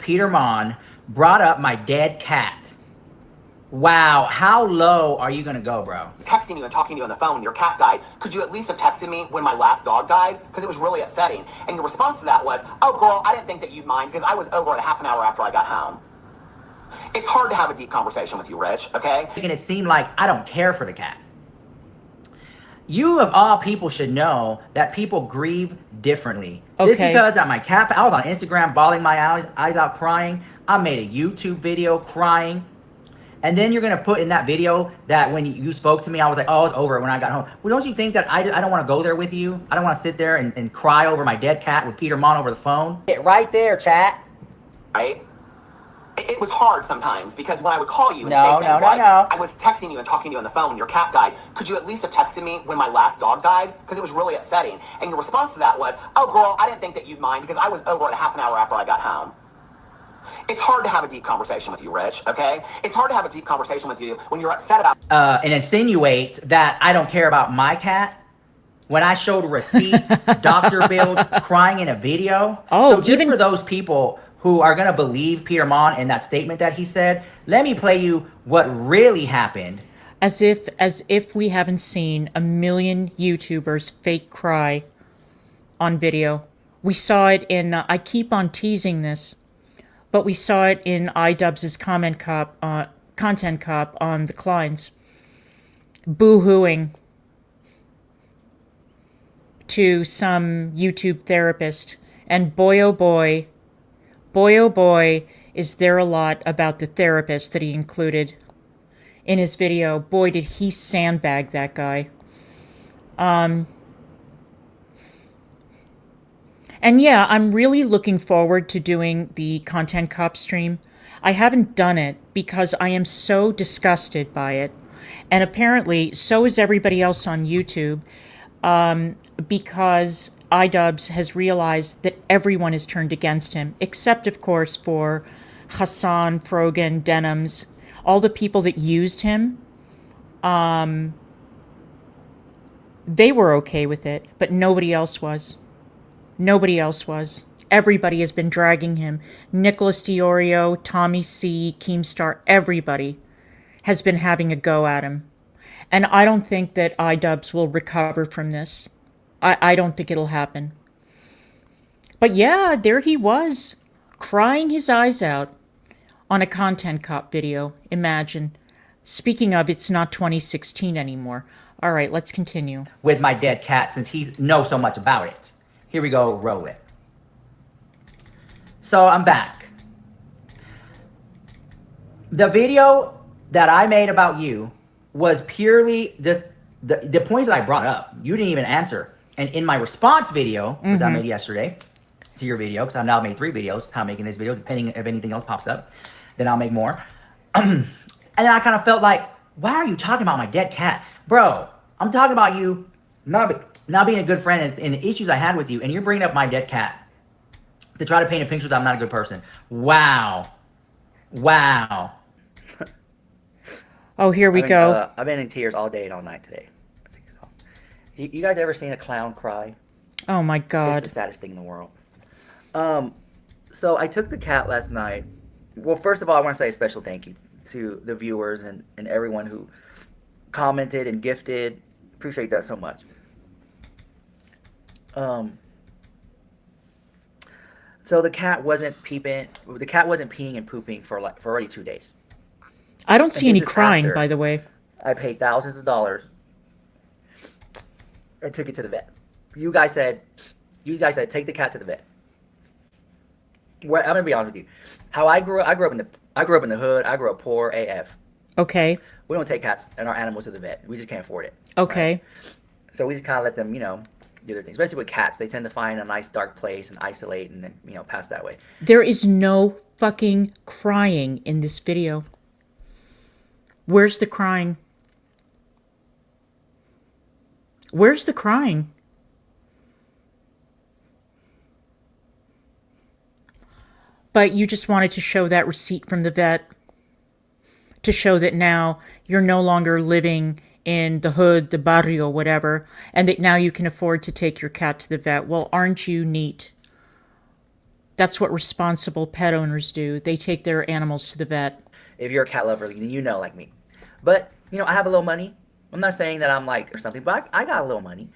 Peter Monn brought up my dead cat. Wow, how low are you gonna go, bro? Texting you and talking to you on the phone when your cat died. Could you at least have texted me when my last dog died? Because it was really upsetting. And your response to that was, oh girl, I didn't think that you'd mind because I was over it a half an hour after I got home. It's hard to have a deep conversation with you, Rich, okay? Making it seem like I don't care for the cat. You of all people should know that people grieve differently. Okay. Just because that my cat, I was on Instagram bawling my eyes out crying. I made a YouTube video crying. And then you're going to put in that video that when you spoke to me, I was like, oh, it's over when I got home. Well, don't you think that I don't want to go there with you? I don't want to sit there and cry over my dead cat with Peter Monn over the phone? Get right there, chat. Right? It was hard sometimes because when I would call you and No, say things no, like, no. I was texting you and talking to you on the phone when your cat died. Could you at least have texted me when my last dog died? Because it was really upsetting. And your response to that was, oh girl, I didn't think that you'd mind because I was over it a half an hour after I got home. It's hard to have a deep conversation with you, Rich, okay? It's hard to have a deep conversation with you when you're upset about... And insinuate that I don't care about my cat when I showed receipts, doctor bills, crying in a video. Oh, so just for those people who are going to believe Peter Monn in that statement that he said, let me play you what really happened. As if we haven't seen a million YouTubers fake cry on video. We saw it in, I keep on teasing this, but we saw it in iDubbbz's content cop on the Kleins. Boo-hooing to some YouTube therapist. And boy, oh boy, is there a lot about the therapist that he included in his video. Boy, did he sandbag that guy. And yeah, I'm really looking forward to doing the Content Cop stream. I haven't done it because I am so disgusted by it. And apparently, so is everybody else on YouTube, because iDubbbz has realized that everyone has turned against him, except, of course, for Hassan, Frogan, Denims, all the people that used him. They were okay with it, but nobody else was. Nobody else was. Everybody has been dragging him. Nicholas Diorio, Tommy C, Keemstar, everybody has been having a go at him. And I don't think that iDubbbz will recover from this. I don't think it'll happen. But yeah, there he was, crying his eyes out on a Content Cop video. Imagine. Speaking of, it's not 2016 anymore. All right, let's continue. With my dead cat, since he knows so much about it. Here we go, roll it. So I'm back. The video that I made about you was purely just the points that I brought up. You didn't even answer. And in my response video, which I made yesterday to your video, because I've now made 3 videos, how I'm making this video, depending if anything else pops up. then I'll make more. And then I kind of felt like, why are you talking about my dead cat? Bro, I'm talking about you not being a good friend and the issues I had with you, and you're bringing up my dead cat to try to paint a picture that I'm not a good person. Wow. Wow. Oh, here we go. I've been in tears all day and all night today. You guys ever seen a clown cry? Oh my God. It's the saddest thing in the world. So I took the cat last night. Well, first of all, I want to say a special thank you to the viewers and everyone who commented and gifted. Appreciate that so much. So the cat wasn't peeping. The cat wasn't peeing and pooping for already 2 days. I don't see any crying, by the way. I paid thousands of dollars and took it to the vet. You guys said take the cat to the vet. I'm gonna be honest with you. How I grew up in the hood. I grew up poor AF. Okay. We don't take cats and our animals to the vet. We just can't afford it. Okay. Right? So we just kind of let them, do their things. Especially with cats, they tend to find a nice dark place and isolate and then, pass that way. There is no fucking crying in this video. Where's the crying? Where's the crying? But you just wanted to show that receipt from the vet to show that now you're no longer living in the hood, the barrio, whatever, and that now you can afford to take your cat to the vet. Well, aren't you neat? That's what responsible pet owners do. They take their animals to the vet. If you're a cat lover, then like me. But, I have a little money. I'm not saying that I'm like or something, but I got a little money.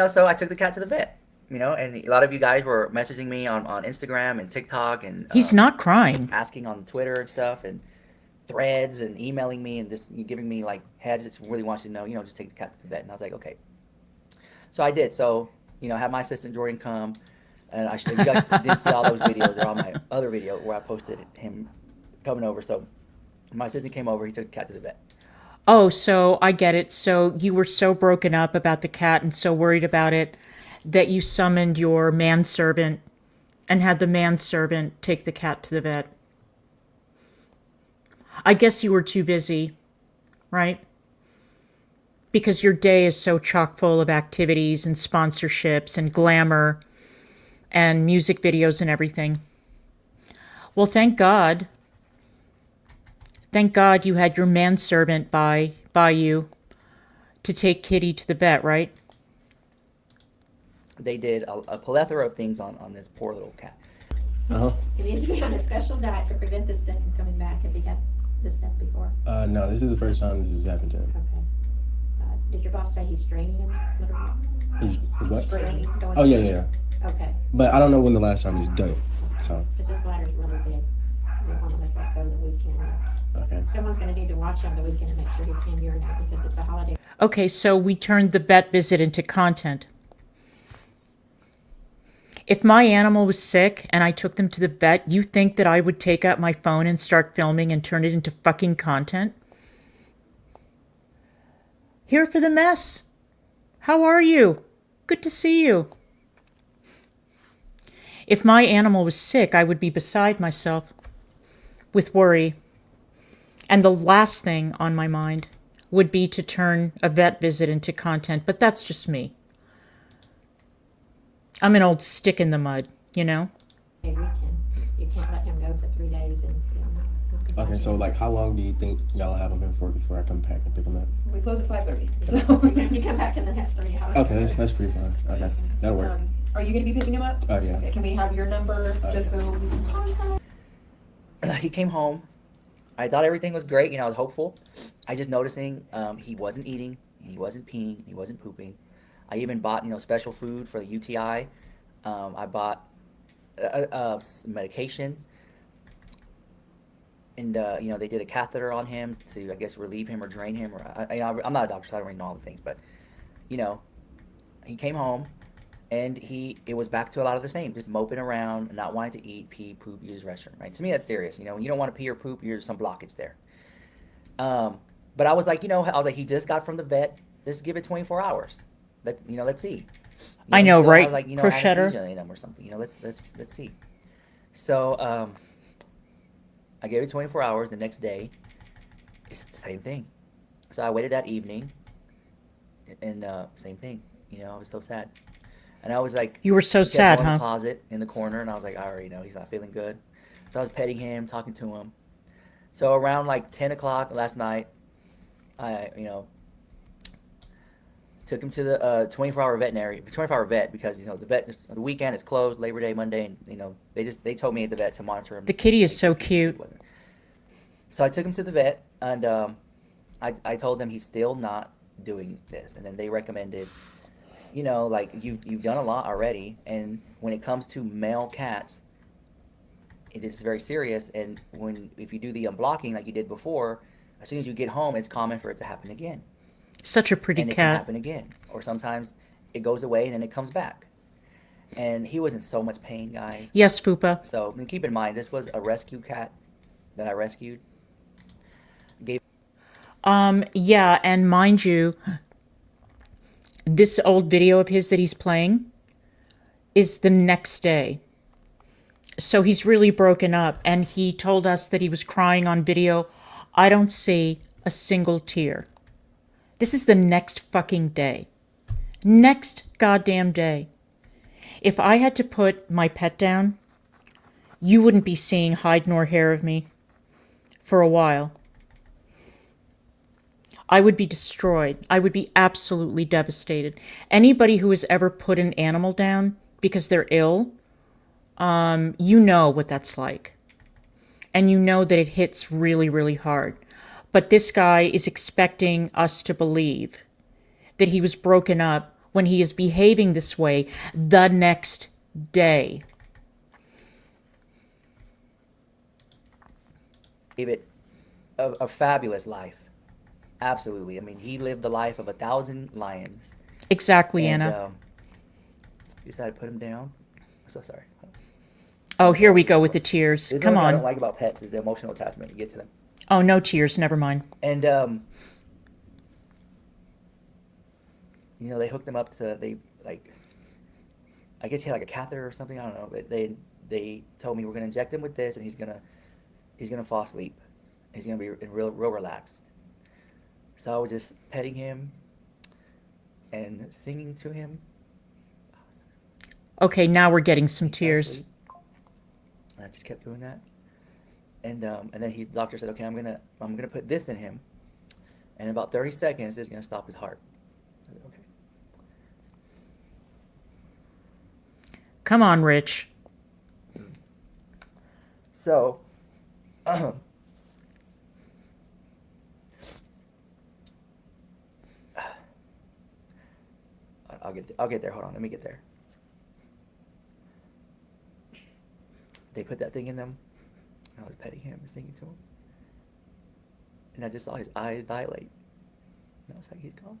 So I took the cat to the vet. And a lot of you guys were messaging me on Instagram and TikTok and he's not crying. Asking on Twitter and stuff and threads and emailing me and just giving me like heads that really want you to know, just take the cat to the vet. And I was like, okay. So I did. So, I had my assistant Jordan come, and you guys didn't see all those videos. They're on my other video where I posted him coming over. So my assistant came over. He took the cat to the vet. Oh, so I get it. So you were so broken up about the cat and so worried about it that you summoned your manservant and had the manservant take the cat to the vet. I guess you were too busy, right? Because your day is so chock full of activities and sponsorships and glamour and music videos and everything. Well, thank God. Thank God you had your manservant by you to take Kitty to the vet, right? They did a plethora of things on this poor little cat. Uh-huh. He needs to be on a special diet to prevent this stuff from coming back. Has he had this stuff before? No, this is the first time this has happened to him. Okay. Did your boss say he's straining him? He's what? Straining? Oh, yeah. Okay. But I don't know when the last time he's done it, so. Because his bladder's really big. We want to let that go the weekend. Okay. Someone's going to need to watch him the weekend and make sure he can urinate because it's a holiday. Okay, so we turned the vet visit into content. If my animal was sick and I took them to the vet, you think that I would take out my phone and start filming and turn it into fucking content? Here for the mess. How are you? Good to see you. If my animal was sick, I would be beside myself with worry. And the last thing on my mind would be to turn a vet visit into content, but that's just me. I'm an old stick in the mud, Weekend. You can't let him go for 3 days and not Okay, so like how long do you think y'all have him in for before I come back and pick him up? We close at 5:30. So if you come back in the next 3 hours. Okay, that's pretty fine. Okay, that'll work. Are you going to be picking him up? Oh, yeah. Okay, can we have your number just so? He came home. I thought everything was great. I was hopeful. I just noticing he wasn't eating, he wasn't peeing, he wasn't pooping. I even bought, special food for the UTI. I bought some medication. And, they did a catheter on him to, I guess, relieve him or drain him. I'm not a doctor, so I don't really know all the things. But, he came home, and it was back to a lot of the same. Just moping around, not wanting to eat, pee, poop, use the restroom, right? To me, that's serious. When you don't want to pee or poop, there's some blockage there. But I was like, he just got from the vet. Let's give it 24 hours. Let's see. I know, still right? have, Prosciutto. anesthesia in them or something. Let's see. So I gave it 24 hours. The next day, it's the same thing. So I waited that evening, and same thing. You know, I was so sad. And I was like, You were so he kept sad, going in huh? the closet in the corner, and I was like, I already know he's not feeling good. So I was petting him, talking to him. So around like 10 o'clock last night, I, took him to the 24-hour veterinary, 24-hour vet, because, the weekend is closed, Labor Day, Monday, and, they told me at the vet to monitor him. The kitty is Make so sure he cute. wasn't. So I took him to the vet, and I told them he's still not doing this. And then they recommended, like, you've done a lot already, and when it comes to male cats, it is very serious. And if you do the unblocking like you did before, as soon as you get home, it's common for it to happen again. Such a pretty And it can cat. happen again. Or sometimes it goes away and then it comes back. And he was in so much pain, guys. Yes, Fupa. So keep in mind, this was a rescue cat that I rescued. Yeah, and mind you, this old video of his that he's playing is the next day. So he's really broken up, and he told us that he was crying on video. I don't see a single tear. This is the next fucking day. Next goddamn day. If I had to put my pet down, you wouldn't be seeing hide nor hair of me for a while. I would be destroyed. I would be absolutely devastated. Anybody who has ever put an animal down because they're ill, you know what that's like. And you know that it hits really, really hard. But this guy is expecting us to believe that he was broken up when he is behaving this way the next day. Gave it a fabulous life. Absolutely. I mean, he lived the life of 1,000 lions. Exactly, And, Anna. you decided to put him down. I'm so sorry. Oh, here we go with the tears. There's Come one thing I don't on. like about pets is the emotional attachment you get to them. Oh, no tears. Never mind. And they hooked him up to I guess he had like a catheter or something. I don't know. But they told me we're gonna inject him with this, and he's gonna fall asleep. He's gonna be real relaxed. So I was just petting him and singing to him. Okay, now we're getting some He fell tears. asleep. And I just kept doing that. And then the doctor said, okay, I'm gonna put this in him, and in about 30 seconds, this is gonna stop his heart. I said, okay. Come on, Rich. So, I'll get there. Hold on, let me get there. They put that thing in them. I was petting him and singing to him, and I just saw his eyes dilate. And I was like, he's gone.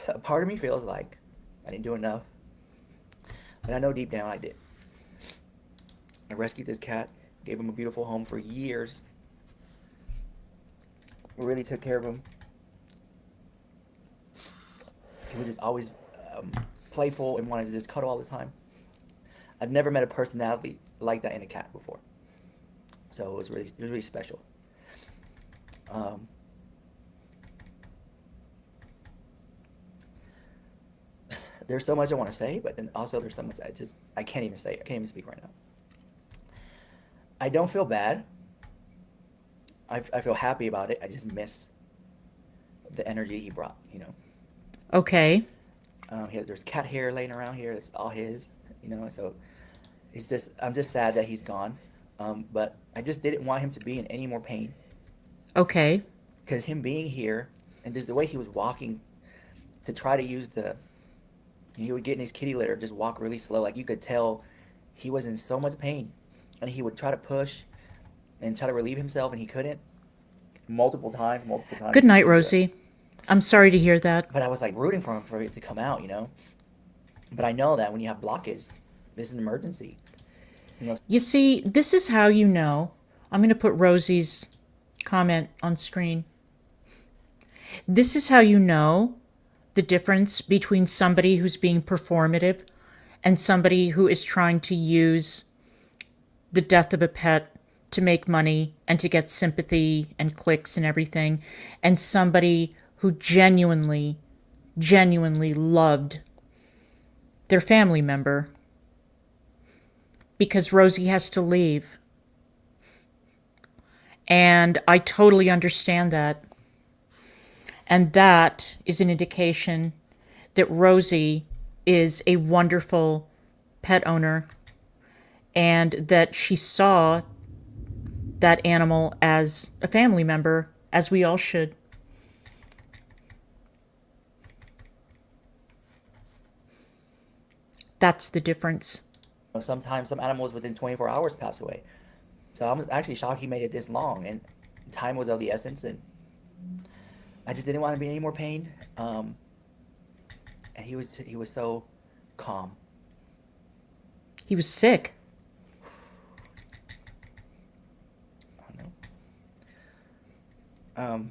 A part of me feels like I didn't do enough, but I know deep down I did. I rescued this cat, gave him a beautiful home for years. Really took care of him. He was just always playful and wanted to just cuddle all the time. I've never met a personality like that in a cat before, so it was really special. There's so much I want to say, but then also there's so much I can't even say. I can't even speak right now. I don't feel bad. I feel happy about it. I just miss the energy he brought, Okay. There's cat hair laying around here. That's all his, so I'm just sad that he's gone. But I just didn't want him to be in any more pain. Okay. Because him being here, and just the way he was walking to try to use he would get in his kitty litter, just walk really slow. Like, you could tell he was in so much pain. And he would try to push and try to relieve himself, and he couldn't. Multiple times. Good night, Rosie. I'm sorry to hear that. But I was like rooting for him for it to come out, But I know that when you have blockage, this is an emergency. You see, this is how you know. I'm going to put Rosie's comment on screen. This is how you know the difference between somebody who's being performative and somebody who is trying to use the death of a pet to make money and to get sympathy and clicks and everything, and somebody who genuinely loved their family member, because Rosie has to leave. And I totally understand that. And that is an indication that Rosie is a wonderful pet owner, and that she saw that animal as a family member, as we all should. That's the difference. Sometimes some animals within 24 hours pass away. So I'm actually shocked he made it this long, and time was of the essence, and I just didn't want to be in any more pain. And he was so calm. He was sick. I don't know.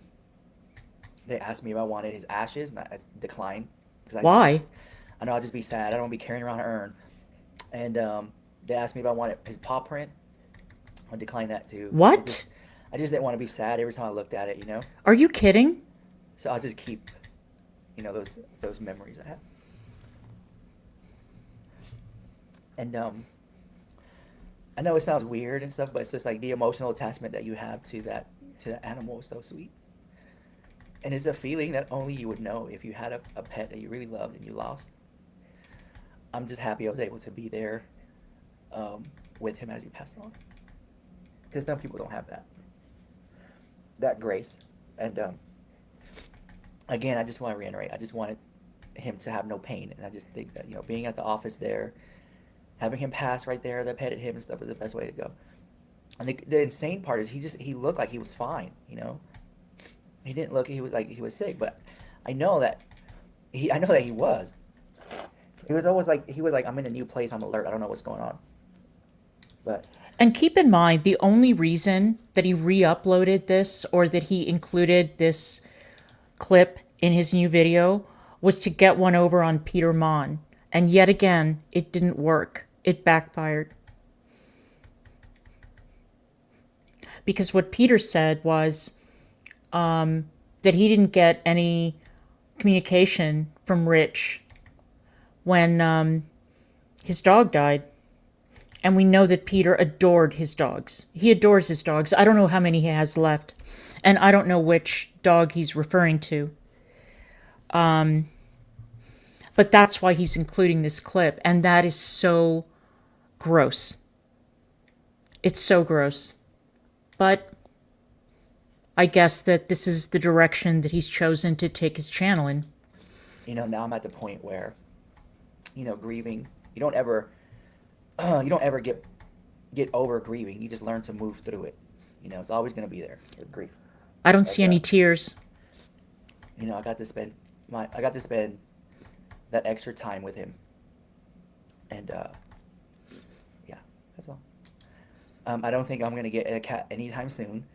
They asked me if I wanted his ashes, and I declined. Why? I know I'll just be sad. I don't want to be carrying around an urn. And they asked me if I wanted his paw print. I declined that too. What? I just didn't want to be sad every time I looked at it, you know? Are you kidding? So I'll just keep, you know, those memories I have. And I know it sounds weird and stuff, but it's just like the emotional attachment that you have to that animal is so sweet. And it's a feeling that only you would know if you had a pet that you really loved and you lost. I'm just happy I was able to be there with him as he passed on. Because some people don't have that grace. And again, I just want to reiterate, I just wanted him to have no pain. And I just think that, you know, being at the office there, having him pass right there as I petted him and stuff was the best way to go. And the insane part is he looked like he was fine, you know? He didn't look, he was sick, but I know that he was. He was always like, I'm in a new place, I'm alert, I don't know what's going on. But And keep in mind, the only reason that he re-uploaded this, or that he included this clip in his new video, was to get one over on Peter Monn. And yet again, it didn't work. It backfired. Because what Peter said was that he didn't get any communication from Rich when his dog died. And we know that Peter adored his dogs. He adores his dogs. I don't know how many he has left. And I don't know which dog he's referring to. But that's why he's including this clip. And that is so gross. It's so gross. But I guess that this is the direction that he's chosen to take his channel in. you know, now I'm at the point where, you know, grieving, you don't ever get over grieving. You just learn to move through it. You know, it's always going to be there with grief. I don't see any tears. You know, I got to spend that extra time with him. And yeah, that's all. I don't think I'm going to get a cat anytime soon.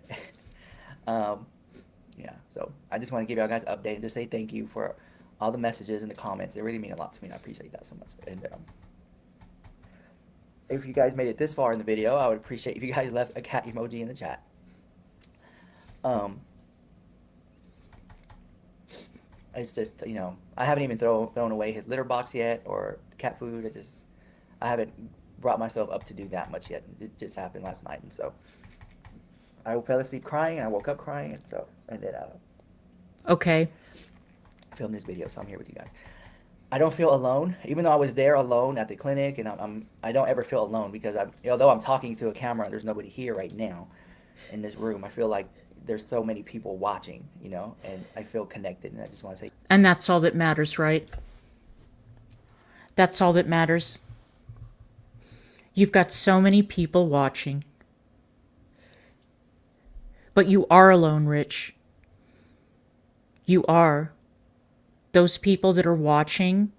Yeah, so I just want to give y'all guys an update and just say thank you for all the messages and the comments. It really mean a lot to me, and I appreciate that so much. And if you guys made it this far in the video, I would appreciate if you guys left a cat emoji in the chat. It's just, you know, I haven't even thrown away his litter box yet or cat food. I haven't brought myself up to do that much yet. It just happened last night, and so I fell asleep crying, and I woke up crying, and then Okay. filmed this video, so I'm here with you guys. I don't feel alone, even though I was there alone at the clinic, and I don't ever feel alone because although I'm talking to a camera, there's nobody here right now in this room. I feel like there's so many people watching, you know, and I feel connected, and I just want to say. And that's all that matters, right? That's all that matters. You've got so many people watching. But you are alone, Rich. You are. Those people that are watching,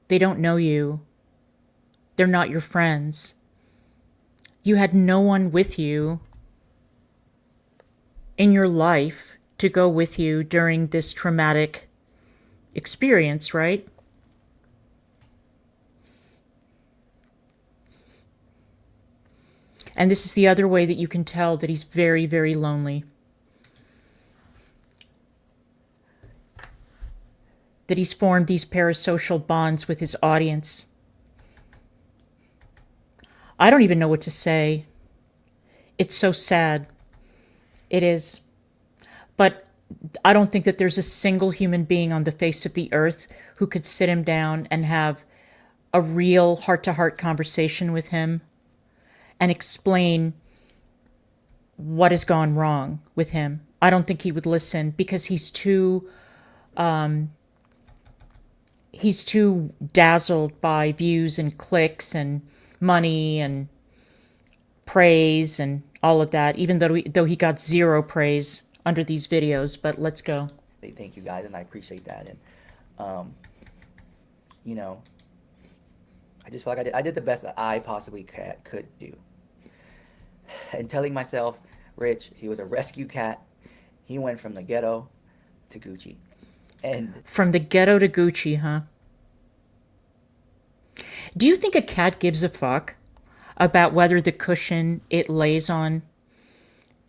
they don't know you. They're not your friends. You had no one with you in your life to go with you during this traumatic experience, right? And this is the other way that you can tell that he's very, very lonely. That he's formed these parasocial bonds with his audience. I don't even know what to say. It's so sad. It is. But I don't think that there's a single human being on the face of the earth who could sit him down and have a real heart-to-heart conversation with him and explain what has gone wrong with him. I don't think he would listen because he's too dazzled by views and clicks and money and praise and all of that, even though he got zero praise under these videos. But let's go. Thank you guys, and I appreciate that. And you know, I just felt like I did the best that I possibly could do. And telling myself, Rich, he was a rescue cat. He went from the ghetto to Gucci. And from the ghetto to Gucci, huh? Do you think a cat gives a fuck about whether the cushion it lays on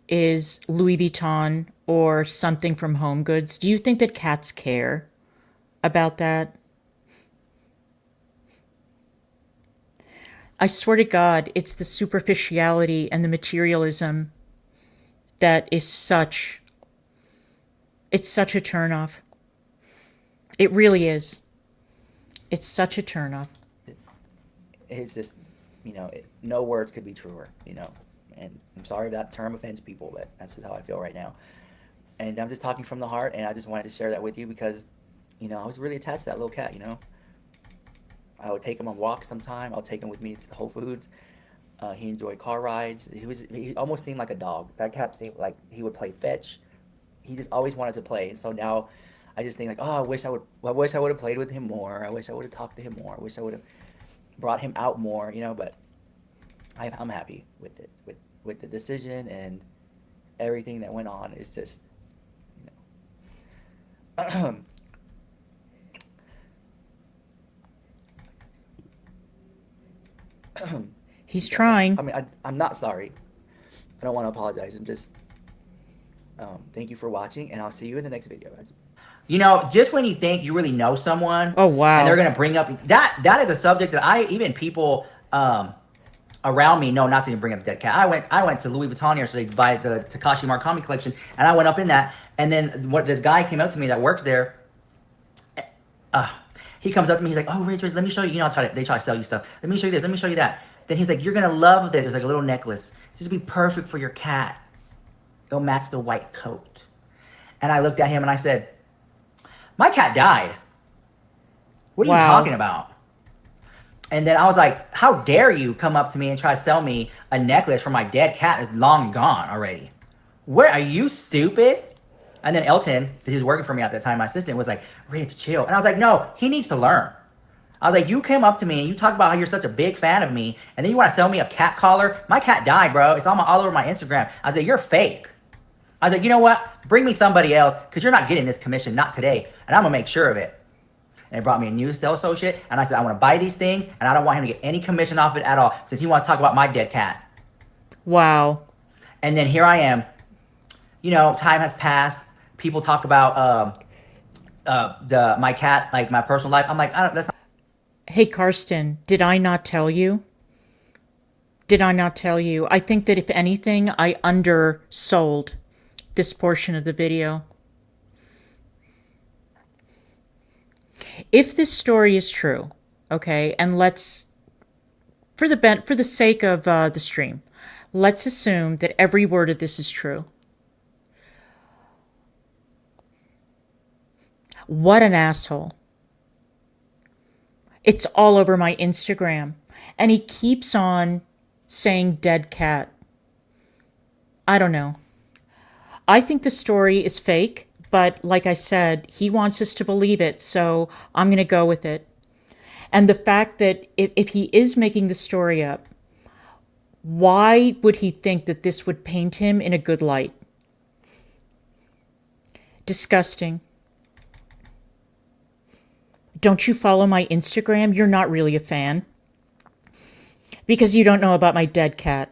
is Louis Vuitton or something from Home Goods? Do you think that cats care about that? I swear to God, it's the superficiality and the materialism that is it's such a turnoff. It really is. It's such a turnoff. It's just, you know, no words could be truer, you know. And I'm sorry if that term offends people, but that's just how I feel right now. And I'm just talking from the heart, and I just wanted to share that with you because, you know, I was really attached to that little cat, you know. I would take him on walks sometime. I'll take him with me to the Whole Foods. He enjoyed car rides. He almost seemed like a dog. That cat seemed like he would play fetch. He just always wanted to play. And so now I just think like, oh, I wish I would have played with him more. I wish I would have talked to him more. I wish I would have brought him out more, you know, but I'm happy with it, with the decision and everything that went on. It's just, you know. He's trying. I mean, I'm not sorry. I don't want to apologize. I'm just, thank you for watching, and I'll see you in the next video, guys. You know, just when you think you really know someone, oh wow, and they're gonna bring up that is a subject that even people around me know not to even bring up dead cat. I went to Louis Vuitton yesterday to buy the Takashi Murakami collection, and I went up in that, and then this guy came up to me that works there. He comes up to me, he's like, "Oh, Rich, let me show you." You know, they try to sell you stuff. Let me show you this. Let me show you that. Then he's like, "You're gonna love this." It's like a little necklace. This would be perfect for your cat. It'll match the white coat. And I looked at him and I said, "My cat died. What are you talking about?" And then I was like, "How dare you come up to me and try to sell me a necklace for my dead cat that's long gone already? Where are you, stupid?" And then Elton, he was working for me at that time, my assistant, was like, "Rich, chill." And I was like, "No, he needs to learn." I was like, "You came up to me and you talk about how you're such a big fan of me, and then you want to sell me a cat collar? My cat died, bro. It's all over my Instagram." I was like, "You're fake." I was like, "You know what? Bring me somebody else, because you're not getting this commission, not today. And I'm going to make sure of it." And they brought me a new sales associate, and I said, "I want to buy these things, and I don't want him to get any commission off it at all, since he wants to talk about my dead cat." Wow. And then here I am. You know, time has passed. People talk about my cat, like my personal life. I'm like, that's not. Hey, Karsten, did I not tell you? Did I not tell you? I think that if anything, I undersold this portion of the video. If this story is true, okay, and let's, for the sake of the stream, let's assume that every word of this is true. What an asshole. It's all over my Instagram. And he keeps on saying dead cat. I don't know. I think the story is fake, but like I said, he wants us to believe it, so I'm going to go with it. And the fact that if he is making the story up, why would he think that this would paint him in a good light? Disgusting. Don't you follow my Instagram? You're not really a fan. Because you don't know about my dead cat.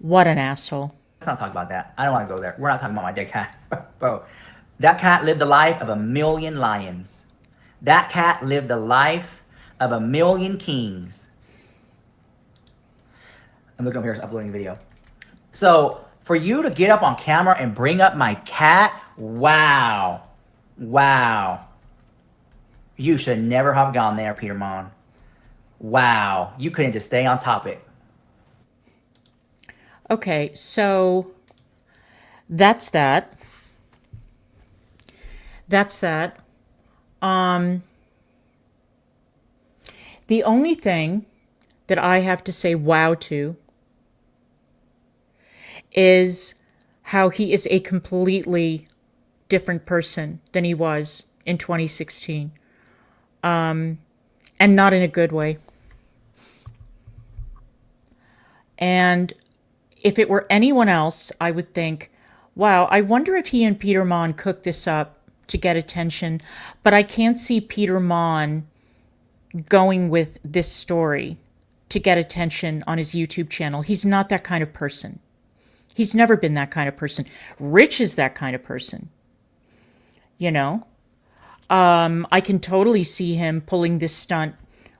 What an asshole. Let's not talk about that. I don't want to go there. We're not talking about my dead cat. Bro, that cat lived the life of 1,000,000 lions. That cat lived the life of 1,000,000 kings. I'm looking up here, uploading a video. So, for you to get up on camera and bring up my cat, wow. Wow. You should never have gone there, Peter Monn. Wow. You couldn't just stay on topic. Okay, so that's that. That's that. The only thing that I have to say wow to is how he is a completely different person than he was in 2016. And not in a good way. And if it were anyone else, I would think, wow, I wonder if he and Peter Monn cooked this up to get attention. But I can't see Peter Monn going with this story to get attention on his YouTube channel. He's not that kind of person. He's never been that kind of person. Rich is that kind of person. You know? I can totally see him pulling this stunt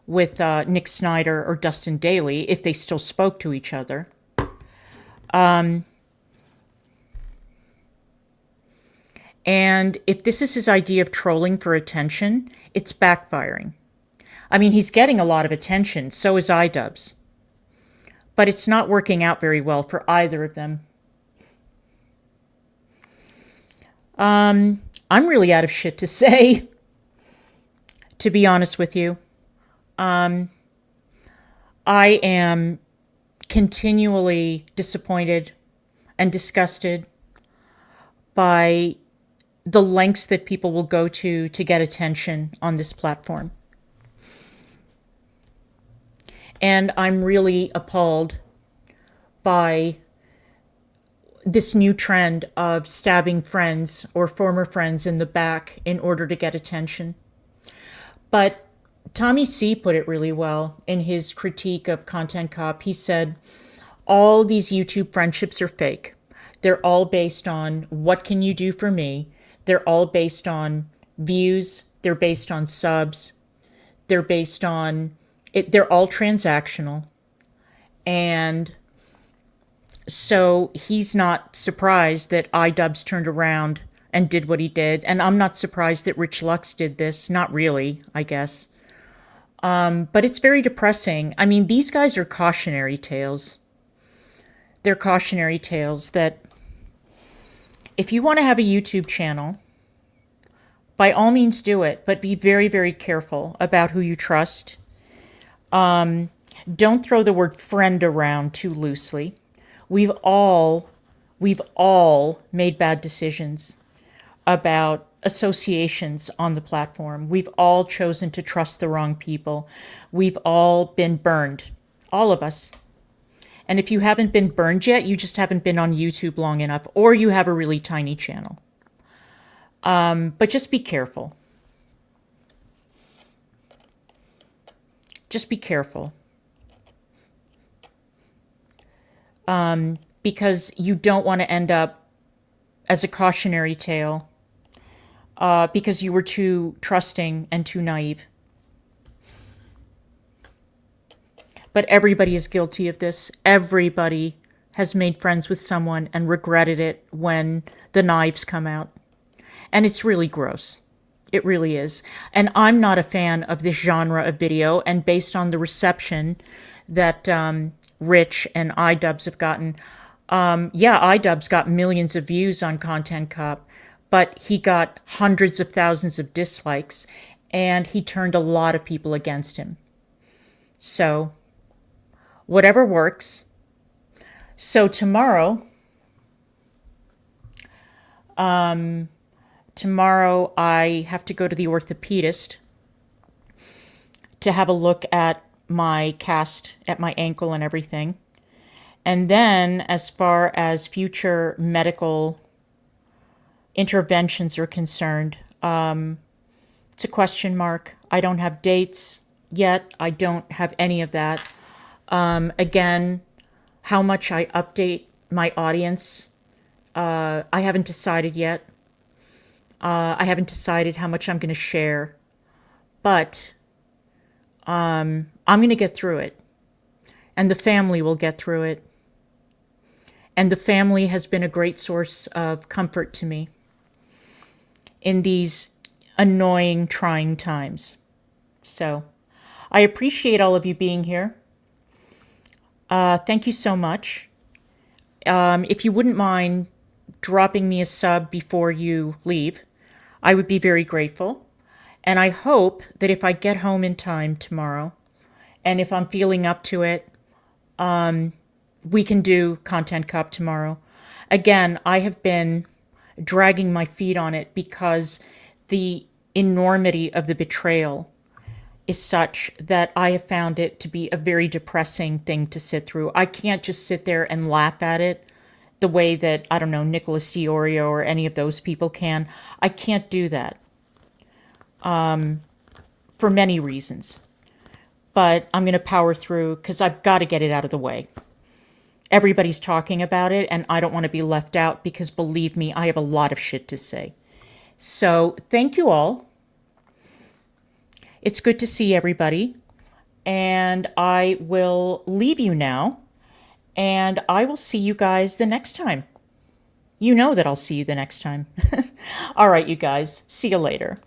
with Nick Snyder or Dustin Daly if they still spoke to each other. And if this is his idea of trolling for attention, it's backfiring. I mean, he's getting a lot of attention, so is iDubbbz. But it's not working out very well for either of them. I'm really out of shit to say, to be honest with you. I am continually disappointed and disgusted by the lengths that people will go to get attention on this platform. And I'm really appalled by this new trend of stabbing friends or former friends in the back in order to get attention. But Tommy C put it really well in his critique of Content Cop. He said, all these YouTube friendships are fake. They're all based on what can you do for me. They're all based on views. They're based on subs. They're based on it. They're all transactional. And so he's not surprised that iDubbbz turned around and did what he did. And I'm not surprised that Rich Lux did this. Not really, I guess. But it's very depressing. I mean, these guys are cautionary tales. They're cautionary tales that if you want to have a YouTube channel, by all means do it, but be very, very careful about who you trust. Don't throw the word friend around too loosely. We've all made bad decisions about associations on the platform. We've all chosen to trust the wrong people. We've all been burned. All of us. And if you haven't been burned yet, you just haven't been on YouTube long enough, or you have a really tiny channel. But just be careful. Just be careful. Because you don't want to end up as a cautionary tale because you were too trusting and too naive. But everybody is guilty of this. Everybody has made friends with someone and regretted it when the knives come out. And it's really gross. It really is. And I'm not a fan of this genre of video. And based on the reception that Rich and iDubbbz have gotten, iDubbbz got millions of views on Content Cop, but he got hundreds of thousands of dislikes, and he turned a lot of people against him. So, whatever works. So tomorrow, I have to go to the orthopedist to have a look at my cast at my ankle and everything. And then, as far as future medical interventions are concerned, it's a question mark. I don't have dates yet. I don't have any of that. Again, how much I update my audience. I haven't decided yet. I haven't decided how much I'm going to share, but I'm going to get through it, and the family will get through it. And the family has been a great source of comfort to me in these annoying, trying times. So I appreciate all of you being here. Thank you so much. If you wouldn't mind dropping me a sub before you leave, I would be very grateful. And I hope that if I get home in time tomorrow, and if I'm feeling up to it, we can do Content Cup tomorrow. Again, I have been dragging my feet on it because the enormity of the betrayal is such that I have found it to be a very depressing thing to sit through. I can't just sit there and laugh at it the way that, I don't know, Nicholas Diorio or any of those people can. I can't do that for many reasons. But I'm going to power through because I've got to get it out of the way. Everybody's talking about it, and I don't want to be left out because, believe me, I have a lot of shit to say. So thank you all. It's good to see everybody. And I will leave you now. And I will see you guys the next time. You know that I'll see you the next time. All right, you guys. See you later.